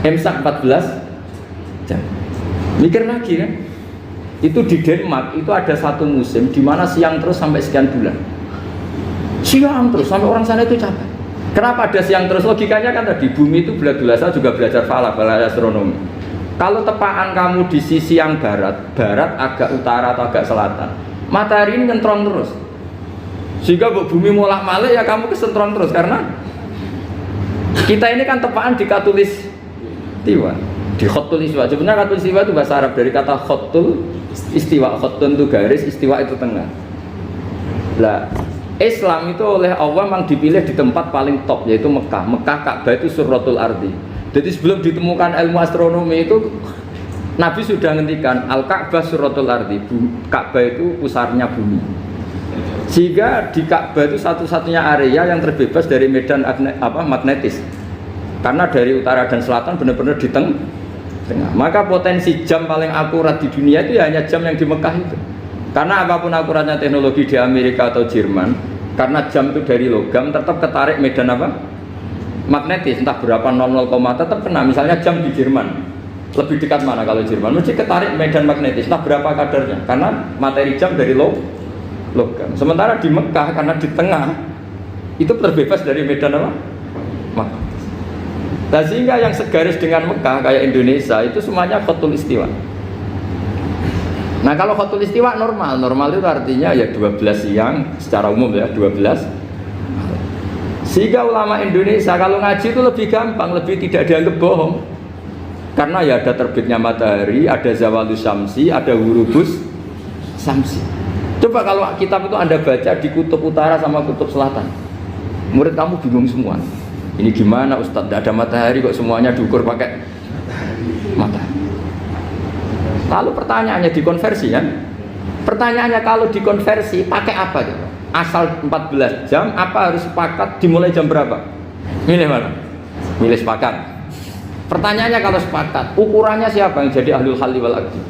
Imsak 14 jam. Mikir lagi kan? Itu di Denmark itu ada satu musim di mana siang terus sampai sekian bulan. Siang terus sampai orang sana itu capek. Kenapa ada siang terus? Logikanya kan tadi bumi itu saya juga belajar falak, belajar astronomi. Kalau tepaan kamu di sisi yang barat agak utara atau agak selatan, matahari ini nyentrong terus. Sehingga bumi molak-malik ya kamu kesentrong terus karena kita ini kan tepaan di Katulistiwa, di Khotul Istiwa. Sebenarnya Khotul Istiwa itu bahasa Arab dari kata Khotul Istiwa. Khotun itu garis, istiwa itu tengah. Lah, Islam itu oleh Allah memang dipilih di tempat paling top yaitu Mekah. Mekah Ka'bah itu surratul ardi. Jadi sebelum ditemukan ilmu astronomi itu Nabi sudah ngendikan Al-Ka'bah surratul ardi. Ka'bah itu pusarnya bumi. Sehingga di Ka'bah itu satu-satunya area yang terbebas dari medan magnetis. Karena dari utara dan selatan benar-benar di tengah. Maka potensi jam paling akurat di dunia itu ya hanya jam yang di Mekah itu. Karena apapun akuratnya teknologi di Amerika atau Jerman, karena jam itu dari logam tetap ketarik medan apa? Magnetis, entah berapa 00, tetap kena. Misalnya jam di Jerman lebih dekat mana kalau Jerman? Mesti ketarik medan magnetis, entah berapa kadarnya. Karena materi jam dari logam. Sementara di Mekah karena di tengah itu terbebas dari medan apa? Magnetis. Nah, sehingga yang segaris dengan Mekah kayak Indonesia itu semuanya khotul istiwa. Nah kalau khotul istiwa normal itu artinya ya 12 siang secara umum ya 12. Sehingga ulama Indonesia kalau ngaji itu lebih gampang, lebih tidak dianggap bohong. Karena ya ada terbitnya matahari, ada zawalus syamsi, ada hurubus syamsi. Coba kalau kitab itu Anda baca di kutub utara sama kutub selatan, murid kamu bingung semua. Ini gimana Ustadz, tidak ada matahari kok semuanya diukur pakai matahari. Lalu pertanyaannya dikonversi kan? Pertanyaannya kalau dikonversi pakai apa gitu? Asal 14 jam, apa harus sepakat dimulai jam berapa? Milih mana? Milih sepakat. Pertanyaannya kalau sepakat, ukurannya siapa yang jadi ahlul halli wal aqdi?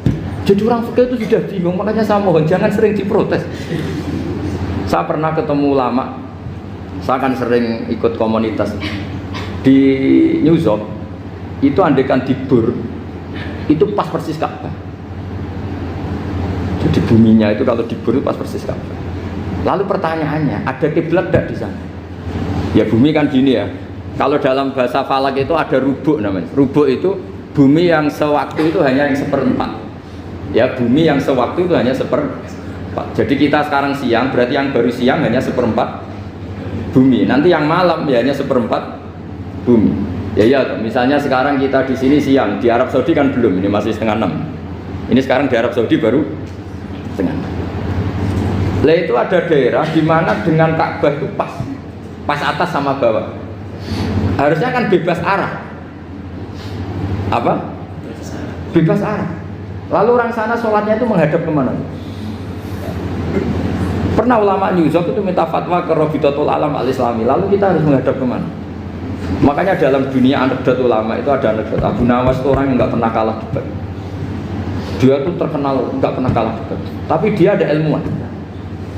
Jadi orang fikih itu sudah bingung, makanya saya mohon jangan sering diprotes. Saya pernah ketemu ulama, saya kan sering ikut komunitas di New York. Itu andekan dibur, itu pas persis Ka'bah. Jadi buminya itu kalau dibur itu pas persis Ka'bah. Lalu pertanyaannya, ada kiblat tidak di sana? Ya bumi kan gini ya. Kalau dalam bahasa falak itu ada rubuk namanya. Rubuk itu bumi yang sewaktu itu hanya yang seperempat. Ya bumi yang sewaktu itu hanya seperempat. Jadi kita sekarang siang, berarti yang baru siang hanya seperempat bumi. Nanti yang malam ya hanya seperempat bumi. Ya, misalnya sekarang kita di sini siang, di Arab Saudi kan belum, ini masih setengah 6. Ini sekarang di Arab Saudi baru setengah 6. Lah itu ada daerah di mana dengan Ka'bah itu pas atas sama bawah. Harusnya kan bebas arah. Apa? Bebas arah. Lalu orang sana sholatnya itu menghadap kemana? Pernah ulama New York itu minta fatwa ke Rabitatul Alam Al-Islami. Lalu kita harus menghadap kemana? Makanya dalam dunia anekdot ulama itu ada anekdot Abu Nawas itu orang yang nggak pernah kalah debat. Dia tuh terkenal nggak pernah kalah debat. Tapi dia ada ilmuwan.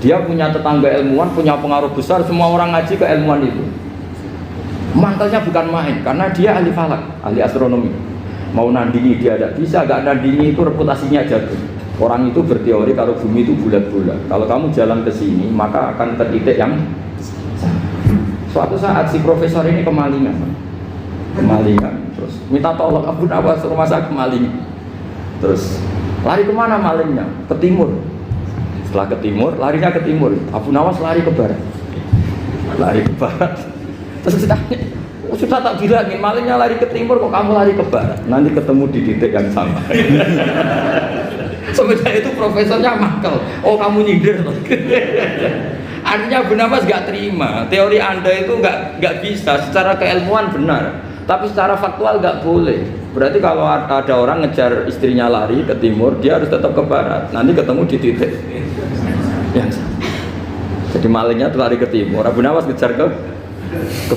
Dia punya tetangga ilmuwan, punya pengaruh besar. Semua orang ngaji ke ilmuwan itu. Mantelnya bukan main, karena dia ahli falak, ahli astronomi. Mau nandingi dia tidak bisa, gak nandingi itu reputasinya jago. Orang itu berteori kalau bumi itu bulat-bulat. Kalau kamu jalan ke sini, maka akan ke titik yang sama. Suatu saat si profesor ini kemalingan, terus minta tolong Abu Nawas rumah saya kemalingan. Terus lari kemana malingnya? Ke timur. Setelah ke timur, larinya ke timur. Abu Nawas lari ke barat. Lari ke barat. Terus ditanya, sudah tak bilangin malingnya lari ke timur kok kamu lari ke barat, nanti ketemu di titik yang sama. Sebenarnya itu profesornya makel, oh kamu nyindir. Artinya Abu Nawas gak terima teori anda itu gak bisa. Secara keilmuan benar, tapi secara faktual gak boleh. Berarti kalau ada orang ngejar istrinya lari ke timur, dia harus tetap ke barat, nanti ketemu di titik yang sama. Jadi malingnya tuh lari ke timur, Abu Nawas ngejar ke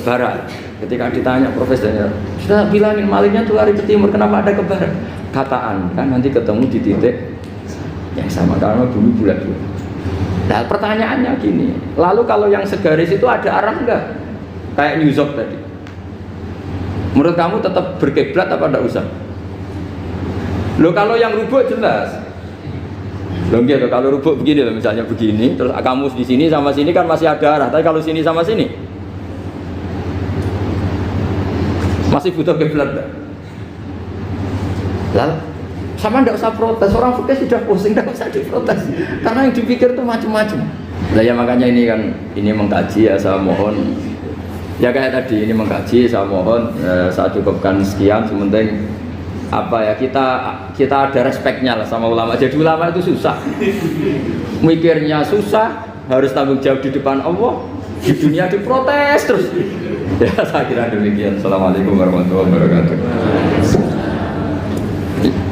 barat. Ketika ditanya profesornya, sudah bilangin malingnya tuh lari ke timur, kenapa ada ke barat? Kataan kan nanti ketemu di titik yang sama karena bumi bulat-bulat. Nah pertanyaannya gini, lalu kalau yang segaris itu ada arah enggak? Kayak New York tadi. Menurut kamu tetap berkiblat apa enggak usah? Loh kalau yang rubuk jelas. Loh gitu, kalau rubuk begini loh, misalnya begini, terus kamu di sini sama sini kan masih ada arah, tapi kalau sini sama sini masih butuh kiblat. Lalu sama ndak usah protes, orang fikih sudah pusing, ndak usah diprotes karena yang dipikir itu macam-macam. Nah ya makanya ini kan ini mengkaji ya, saya mohon ya kayak tadi ini mengkaji, saya mohon saya cukupkan sekian. Sementing apa ya, kita ada respeknya lah sama ulama. Jadi ulama itu susah, mikirnya susah, harus tanggung jawab di depan Allah, di dunia diprotes terus. Ya saya kira demikian. Assalamualaikum warahmatullahi wabarakatuh.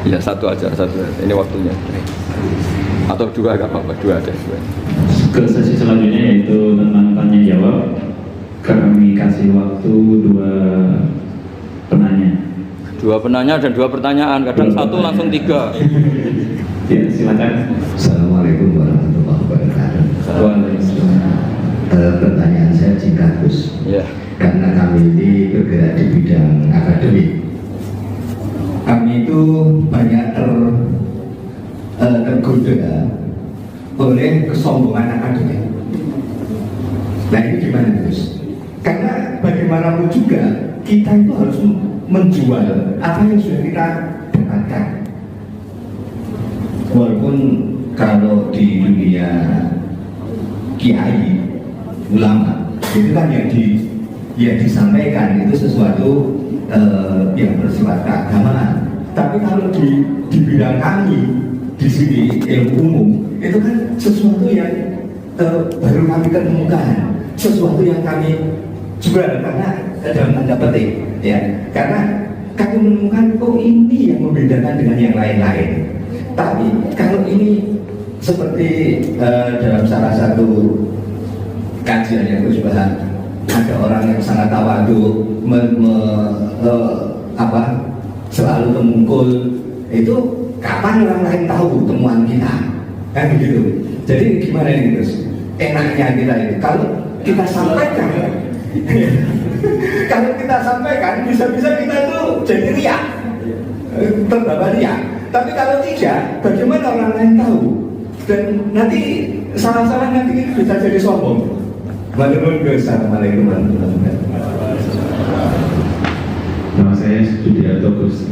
Ya satu aja. Ini waktunya. Atau dua gak apa-apa, dua aja. Ke sesi selanjutnya yaitu tentang tanya jawab. Kami kasih waktu dua penanya dan dua pertanyaan. Kadang satu langsung tiga. Ya silakan. Assalamualaikum warahmatullahi wabarakatuh. Waalaikumsalam. Pertanyaan saya singkat Gus. Ya. Karena kami ini bergerak di bidang akademik, kami itu banyak tergoda oleh kesombongan akademik. Nah ini gimana Gus? Karena bagaimanapun juga kita itu harus menjual apa yang sudah kita dapatkan. Walaupun kalau di dunia kiai ulama itu kan yang disampaikan itu sesuatu yang bersifat keagamaan. Tapi kalau di bidang kami di sini ilmu umum itu kan sesuatu yang baru kami ketemukan, sesuatu yang kami jual karena dalam tanda petik ya, karena kami menemukan oh ini yang membedakan dengan yang lain-lain. Tapi kalau ini seperti dalam salah satu kajian yang bersebut ada orang yang sangat tawadu selalu memungkul, itu kapan orang lain tahu temuan kita? Kan begitu. Jadi gimana ini terus? Enaknya kita itu kalau kita sampaikan, kalau kita sampaikan bisa-bisa kita itu jadi riak, terbawa riak. Tapi kalau tidak, bagaimana orang lain tahu? Dan nanti salah-salah nanti bisa jadi sombong. Assalamualaikum warahmatullahi wabarakatuh. Nama saya Sudiarto Gus.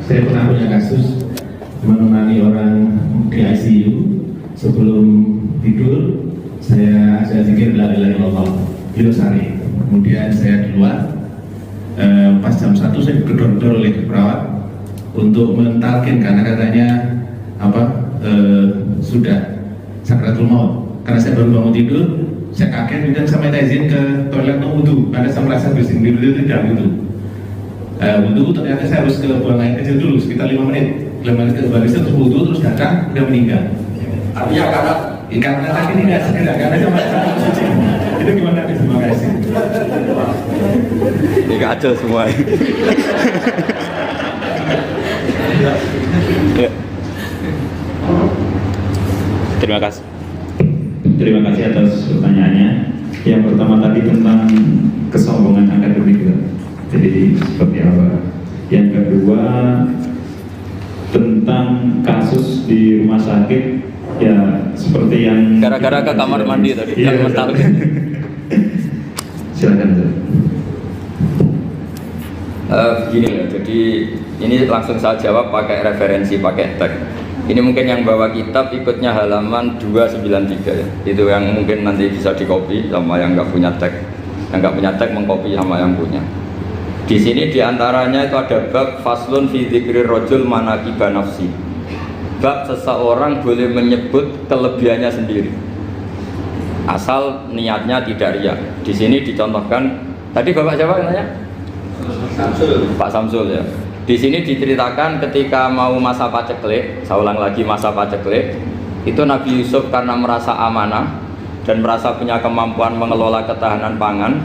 Saya pernah punya kasus menemani orang di ICU. Sebelum tidur, saya zikir la ilaha illallah Kilosari. Kemudian saya di luar. Pas jam 1 saya didorong oleh perawat untuk mentalkin karena katanya sudah sakratul maut. Karena saya baru bangun tidur, saya kaget kemudian saya minta izin ke toilet untuk wudhu. Karena saya merasa bersin tidur itu tidak wudhu. Wudhu ternyata saya harus ke buang air kecil dulu sekitar 5 menit. 5 menit ke balik terus wudhu terus datang udah meninggal. Artinya karena tadi tidak karena cuma suci. Itu gimana? Terima kasih. Ini kacau semua. Ya. Terima kasih. Terima kasih atas pertanyaannya. Yang pertama tadi tentang kesombongan akademik. Jadi seperti apa? Yang kedua tentang kasus di rumah sakit, ya seperti yang Gara-gara ke kamar mandi tadi, iya, yang mental. Silakan. Begini ya, jadi ini langsung saya jawab pakai referensi, pakai tag. Ini mungkin yang bawa kitab ikutnya halaman 293 ya. Itu yang mungkin nanti bisa dikopi sama yang nggak punya tag. Yang nggak punya tag mengkopi sama yang punya. Di sini diantaranya itu ada bab faslun fi dzikri rajul manaqiba nafsi. Bab seseorang boleh menyebut kelebihannya sendiri. Asal niatnya tidak riya. Di sini dicontohkan, tadi Bapak siapa nanya? Samsul. Pak Samsul ya. Di sini diceritakan ketika mau masa paceklik, saya ulang lagi masa paceklik, itu Nabi Yusuf karena merasa amanah dan merasa punya kemampuan mengelola ketahanan pangan,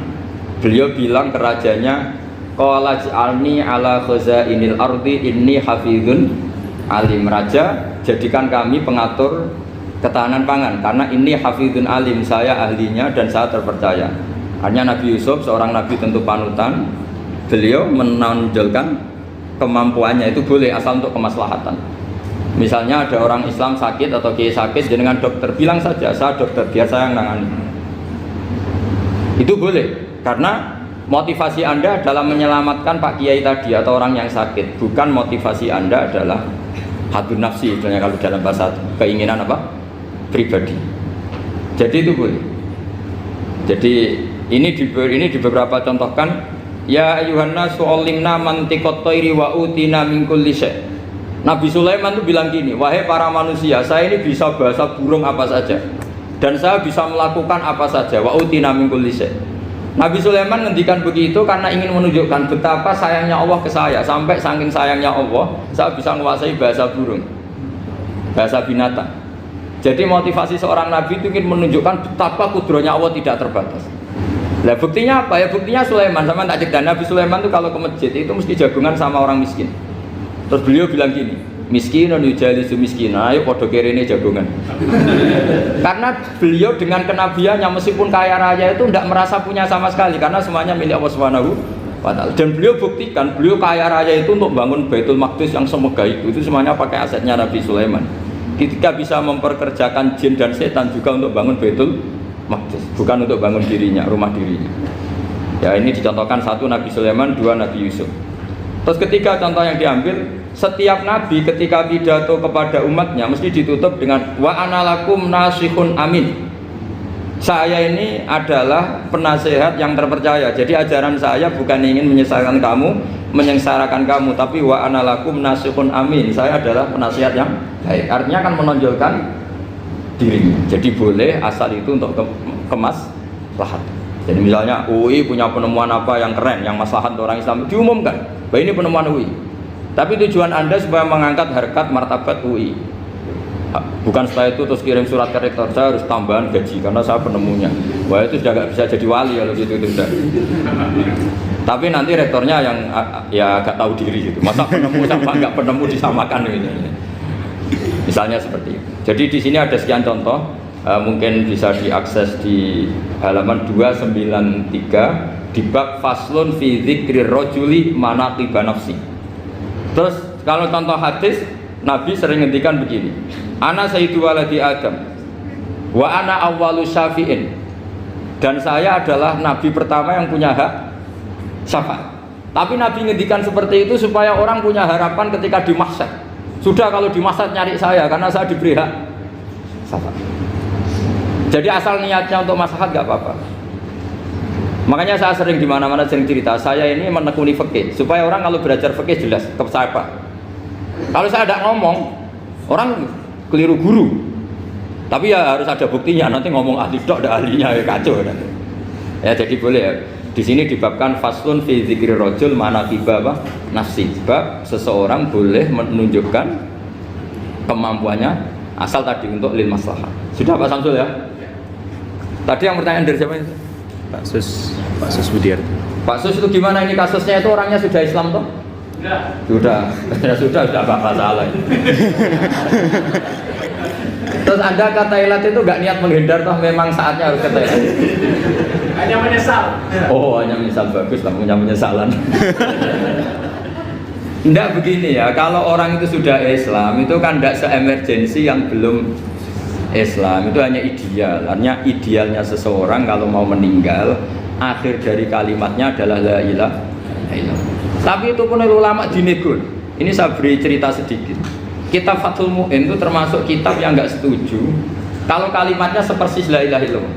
beliau bilang ke rajanya, qala ja'alni ala khazainil ardi inni hafizun alim. Raja, jadikan kami pengatur ketahanan pangan karena ini hafizun alim, saya ahlinya dan saya terpercaya. Hanya Nabi Yusuf seorang nabi tentu panutan, beliau menonjolkan kemampuannya itu boleh asal untuk kemaslahatan. Misalnya ada orang Islam sakit atau kiai sakit, jenengan dokter bilang saja saya dokter biar saya yang nangani. Itu boleh karena motivasi Anda dalam menyelamatkan Pak Kiai tadi atau orang yang sakit, bukan motivasi Anda adalah hadun nafsi, istilahnya kalau dalam bahasa keinginan apa? Pribadi. Jadi itu boleh. Jadi ini di beberapa contohkan. Ya ayuhan nasu ulimna mantiqat thairi wa utina min kulli syai'. Nabi Sulaiman itu bilang gini, wahai para manusia, saya ini bisa bahasa burung apa saja dan saya bisa melakukan apa saja, wa utina min kulli syai'. Nabi Sulaiman ngendikan begitu karena ingin menunjukkan betapa sayangnya Allah ke saya, sampai saking sayangnya Allah saya bisa menguasai bahasa burung, bahasa binatang. Jadi motivasi seorang nabi itu ingin menunjukkan betapa kudrohnya Allah tidak terbatas. Nah buktinya apa ya? Buktinya Sulaiman, sama tak cerita Nabi Sulaiman itu kalau ke masjid itu mesti jagungan sama orang miskin. Terus beliau bilang gini, miskinun yujalisu miskina, ayo podo kerene jagungan. Karena beliau dengan kenabiannya meskipun kaya raya itu tidak merasa punya sama sekali karena semuanya milik Allah Subhanahu wa ta'ala. Dan beliau buktikan beliau kaya raya itu untuk bangun Baitul Maqdis yang semegah itu semuanya pakai asetnya Nabi Sulaiman. Ketika bisa memperkerjakan jin dan setan juga untuk bangun Baitul Maqdis, bukan untuk bangun dirinya, rumah dirinya. Ya ini dicontohkan satu Nabi Sulaiman, dua Nabi Yusuf. Terus ketika contoh yang diambil, setiap nabi ketika pidato kepada umatnya mesti ditutup dengan wa analakum nasihun amin. Saya ini adalah penasehat yang terpercaya. Jadi ajaran saya bukan ingin menyengsarakan kamu, tapi wa analakum nasihun amin. Saya adalah penasehat yang baik. Artinya akan menonjolkan dirinya. Jadi boleh asal itu untuk kemaslahat. Jadi misalnya UI punya penemuan apa yang keren, yang maslahat orang Islam, diumumkan bahwa ini penemuan UI. Tapi tujuan Anda supaya mengangkat harkat martabat UI. Bukan setelah itu terus kirim surat ke rektor, saya harus tambahan gaji karena saya penemunya. Wah itu sudah nggak bisa jadi wali kalau gitu itu sudah. Tapi nanti rektornya yang ya agak tahu diri gitu. Masa penemu sama nggak penemu disamakan gitu. Misalnya seperti itu. Jadi di sini ada sekian contoh, mungkin bisa diakses di halaman 293 di bab faslun fi dzikri rajuli manaqiba nafsi. Terus kalau contoh hadis, Nabi sering ngendikan begini, ana sayyidu waladi Adam wa ana awwalu syafi'in, dan saya adalah nabi pertama yang punya hak syafaat. Tapi Nabi ngendikan seperti itu supaya orang punya harapan ketika di mahsyar. Sudah kalau di mahsyar nyari saya karena saya diberi hak syafaat. Jadi asal niatnya untuk maslahat gak apa-apa. Makanya saya sering di mana-mana sering cerita, saya ini menekuni fikih supaya orang kalau belajar fikih jelas ke saya Pak. Kalau saya tidak ngomong, orang keliru guru. Tapi ya harus ada buktinya. Nanti ngomong ahli dok, ada ahlinya ya kacau nanti. Ya jadi boleh ya. Di sini dibabkan faslun fi dzikri rajul manaqiba nafsi. Bab seseorang boleh menunjukkan kemampuannya asal tadi untuk lil maslahah. Sudah Pak Samsul ya? Tadi yang pertanyaan dari siapa itu? Pak Sus Budiar. Pak Sus itu gimana ini kasusnya itu orangnya sudah Islam toh? Sudah. Ya sudah apa-apa salah. Terus Anda ke Thailand itu nggak niat menghindar toh, memang saatnya harus ke Thailand. Hanya menyesal. Oh, hanya menyesal, bagus lah punya penyesalan. Tidak begini ya, kalau orang itu sudah Islam itu kan tidak se-emergensi yang belum Islam, itu hanya ideal. Artinya idealnya seseorang kalau mau meninggal, akhir dari kalimatnya adalah la ilaha illallah. Tapi itu pun ulama dinegur. Ini saya beri cerita sedikit. Kitab Fathul Mu'in itu termasuk kitab yang nggak setuju kalau kalimatnya sepersis la ilaha illallah.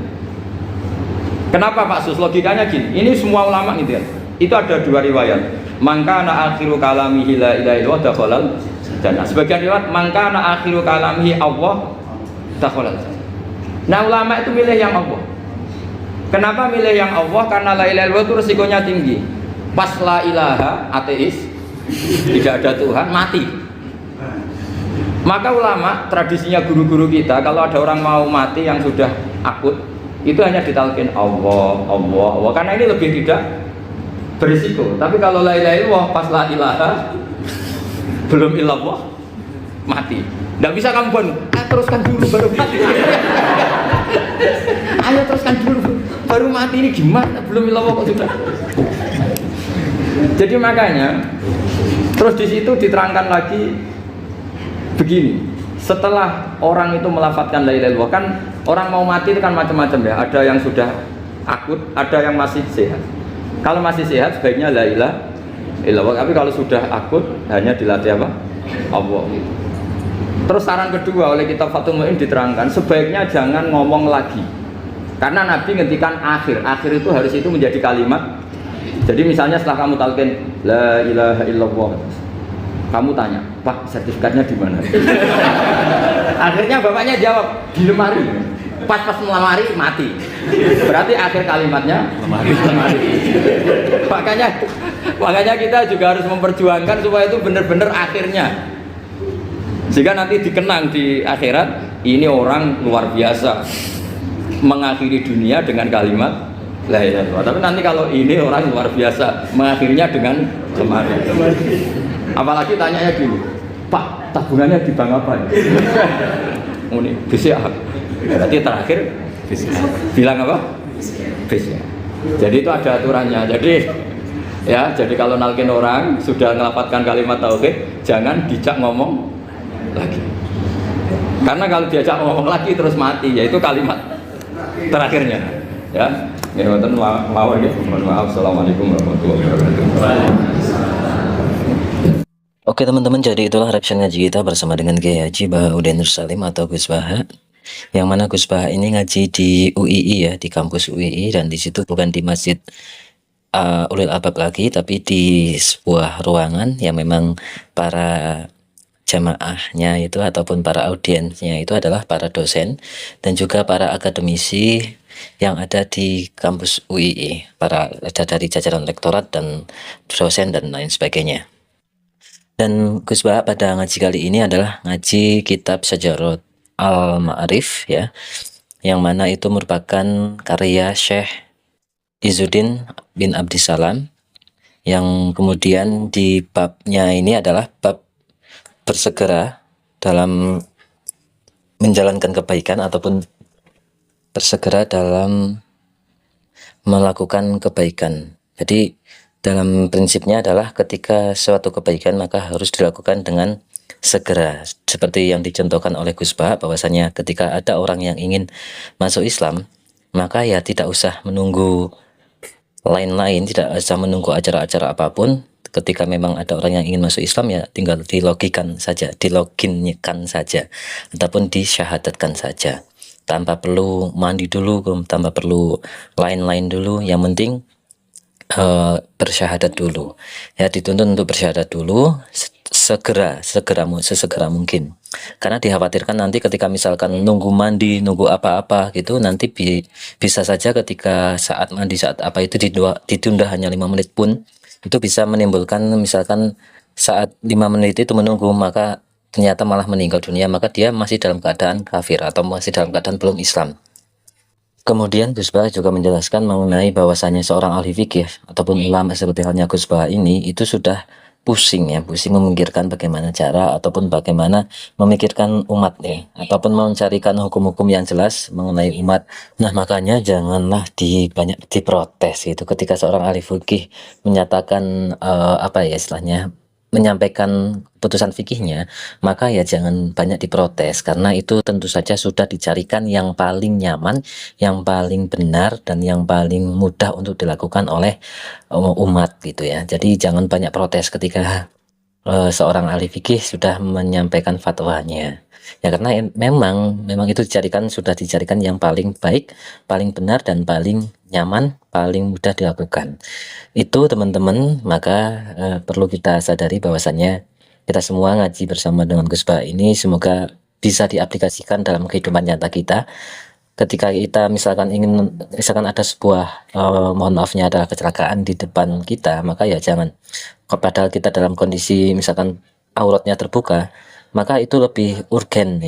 Kenapa Pak Sus? Logikanya gini, ini semua ulama gitu ya. Itu ada dua riwayat. Mangkana akhiru kalamihi la ilaha illallah dakhalal jannah. Sebagian riwayat mangkana akhiru kalamihi Allah dakhalal jannah. Nah ulama itu milih yang Allah. Kenapa milih yang Allah? Karena la ilaha illallah itu resikonya tinggi. Pas la ilaha ateis, tidak ada Tuhan, mati. Maka ulama, tradisinya guru-guru kita, kalau ada orang mau mati yang sudah akut, itu hanya ditalkin Allah, Allah, Allah. Karena ini lebih tidak berisiko. Tapi kalau la ilaha illallah, pas la ilaha belum illallah, mati. Tidak bisa kamu teruskan dulu baru mati. Ayo teruskan dulu baru mati, ini gimana? Belum illallah kok sudah. Jadi makanya terus di situ diterangkan lagi begini. Setelah orang itu melafadzkan la ilaha illallah, kan orang mau mati itu kan macam-macam ya. Ada yang sudah akut, ada yang masih sehat. Kalau masih sehat sebaiknya la ilaha illallah. Tapi kalau sudah akut hanya dilatih apa? Allah gitu. Terus saran kedua oleh kitab Fathul Mu'in diterangkan sebaiknya jangan ngomong lagi. Karena Nabi ngendikan akhir itu harus itu menjadi kalimat. Jadi misalnya setelah kamu talqin la ilaha illallah, kamu tanya, Pak sertifikatnya di mana? Akhirnya bapaknya jawab di lemari. Pas melamari mati. Berarti akhir kalimatnya lemari. Makanya kita juga harus memperjuangkan supaya itu benar-benar akhirnya. Jika nanti dikenang di akhirat, ini orang luar biasa mengakhiri dunia dengan kalimat la ilaha illallah. Tapi nanti kalau ini orang luar biasa mengakhirinya dengan lemari. Apalagi tanyanya dulu, Pak tabungannya di bank apa? Ini BCA. Berarti terakhir bilang apa? BCA. Jadi itu ada aturannya. Jadi kalau nalkin orang sudah ngelapatkan kalimat tauhid, jangan dijak ngomong lagi. Karena kalau diajak ngomong lagi terus mati, yaitu kalimat terakhirnya. Ya. Mohon maaf. Assalamualaikum warahmatullahi wabarakatuh. Oke teman-teman, jadi itulah reaction ngaji kita bersama dengan Kiai Haji Bahauddin Nur Salim atau Gus Baha. Yang mana Gus Baha ini ngaji di UII ya, di kampus UII, dan di situ bukan di Masjid Ulil Albab lagi, tapi di sebuah ruangan yang memang para jamaahnya itu ataupun para audiensnya itu adalah para dosen dan juga para akademisi yang ada di kampus UII, ada dari jajaran rektorat dan dosen dan lain sebagainya. Dan Gus Baha pada ngaji kali ini adalah ngaji kitab Sajarot Al-Ma'arif ya, yang mana itu merupakan karya Syekh Izzuddin bin Abdissalam, yang kemudian di babnya ini adalah bab bersegera dalam menjalankan kebaikan ataupun bersegera dalam melakukan kebaikan. Jadi dalam prinsipnya adalah ketika suatu kebaikan maka harus dilakukan dengan segera, seperti yang dicontohkan oleh Gus Bah, bahwasanya ketika ada orang yang ingin masuk Islam maka ya tidak usah menunggu lain-lain, tidak usah menunggu acara-acara apapun. Ketika memang ada orang yang ingin masuk Islam ya tinggal diloginkan saja ataupun disyahadatkan saja, tanpa perlu mandi dulu, tanpa perlu lain-lain dulu. Yang penting bersyahadat dulu ya, dituntut untuk bersyahadat dulu sesegera mungkin, karena dikhawatirkan nanti ketika misalkan nunggu mandi, nunggu apa-apa gitu, nanti bisa saja ketika saat mandi, saat apa itu ditunda hanya 5 menit pun, itu bisa menimbulkan misalkan saat 5 menit itu menunggu maka ternyata malah meninggal dunia, maka dia masih dalam keadaan kafir atau masih dalam keadaan belum Islam. Kemudian Gus Bah juga menjelaskan mengenai bahwasanya seorang ahli fikih ataupun ulama seperti halnya Gus Bah ini itu sudah pusing memikirkan bagaimana cara ataupun bagaimana memikirkan umat ataupun mencarikan hukum-hukum yang jelas mengenai umat. Nah, makanya janganlah banyak diprotes itu ketika seorang ahli fikih menyatakan istilahnya menyampaikan putusan fikihnya, maka ya jangan banyak diprotes, karena itu tentu saja sudah dicarikan yang paling nyaman, yang paling benar, dan yang paling mudah untuk dilakukan oleh umat gitu ya. Jadi jangan banyak protes ketika seorang ahli fikih sudah menyampaikan fatwanya ya, karena memang itu sudah dicarikan yang paling baik, paling benar, dan paling nyaman, paling mudah dilakukan. Itu teman-teman, maka perlu kita sadari bahwasannya kita semua ngaji bersama dengan Gus Bah ini semoga bisa diaplikasikan dalam kehidupan nyata kita. Ketika kita misalkan ada sebuah mohon maafnya ada kecelakaan di depan kita, maka ya jangan, padahal kita dalam kondisi misalkan auratnya terbuka, maka itu lebih urgen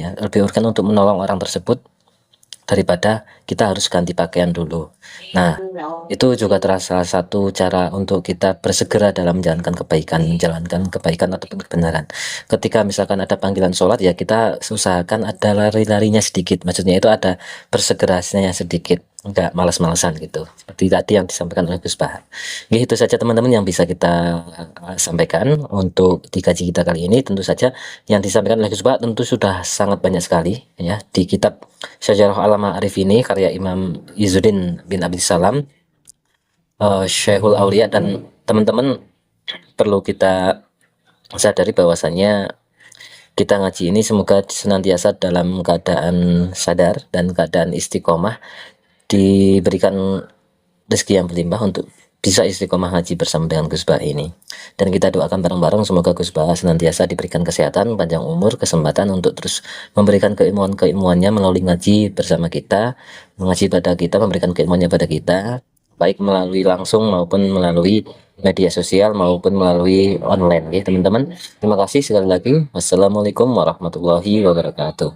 untuk menolong orang tersebut daripada kita harus ganti pakaian dulu. Nah, itu juga salah satu cara untuk kita bersegera dalam menjalankan kebaikan ataupun kebenaran. Ketika misalkan ada panggilan sholat ya kita usahakan ada lari-larinya sedikit, maksudnya itu ada bersegeranya sedikit, enggak malas-malasan gitu, seperti tadi yang disampaikan oleh Gus Bah. Itu saja teman-teman yang bisa kita sampaikan untuk di kaji kita kali ini. Tentu saja yang disampaikan oleh Gus Bah tentu sudah sangat banyak sekali ya di kitab Syajarah Al-Ma'arif ini karya Imam Izzuddin bin Abdissalam, Syekhul Aulia, dan teman-teman perlu kita sadari bahwasannya kita ngaji ini semoga senantiasa dalam keadaan sadar dan keadaan istiqomah, diberikan rezeki yang berlimpah untuk bisa istiqomah ngaji bersama dengan Gus Bah ini. Dan kita doakan bareng-bareng semoga Gus Bah senantiasa diberikan kesehatan, panjang umur, kesempatan untuk terus memberikan keilmuannya melalui ngaji bersama kita, mengaji pada kita, memberikan keilmuannya pada kita, baik melalui langsung maupun melalui media sosial maupun melalui online ya teman-teman. Terima kasih sekali lagi. Wassalamualaikum warahmatullahi wabarakatuh.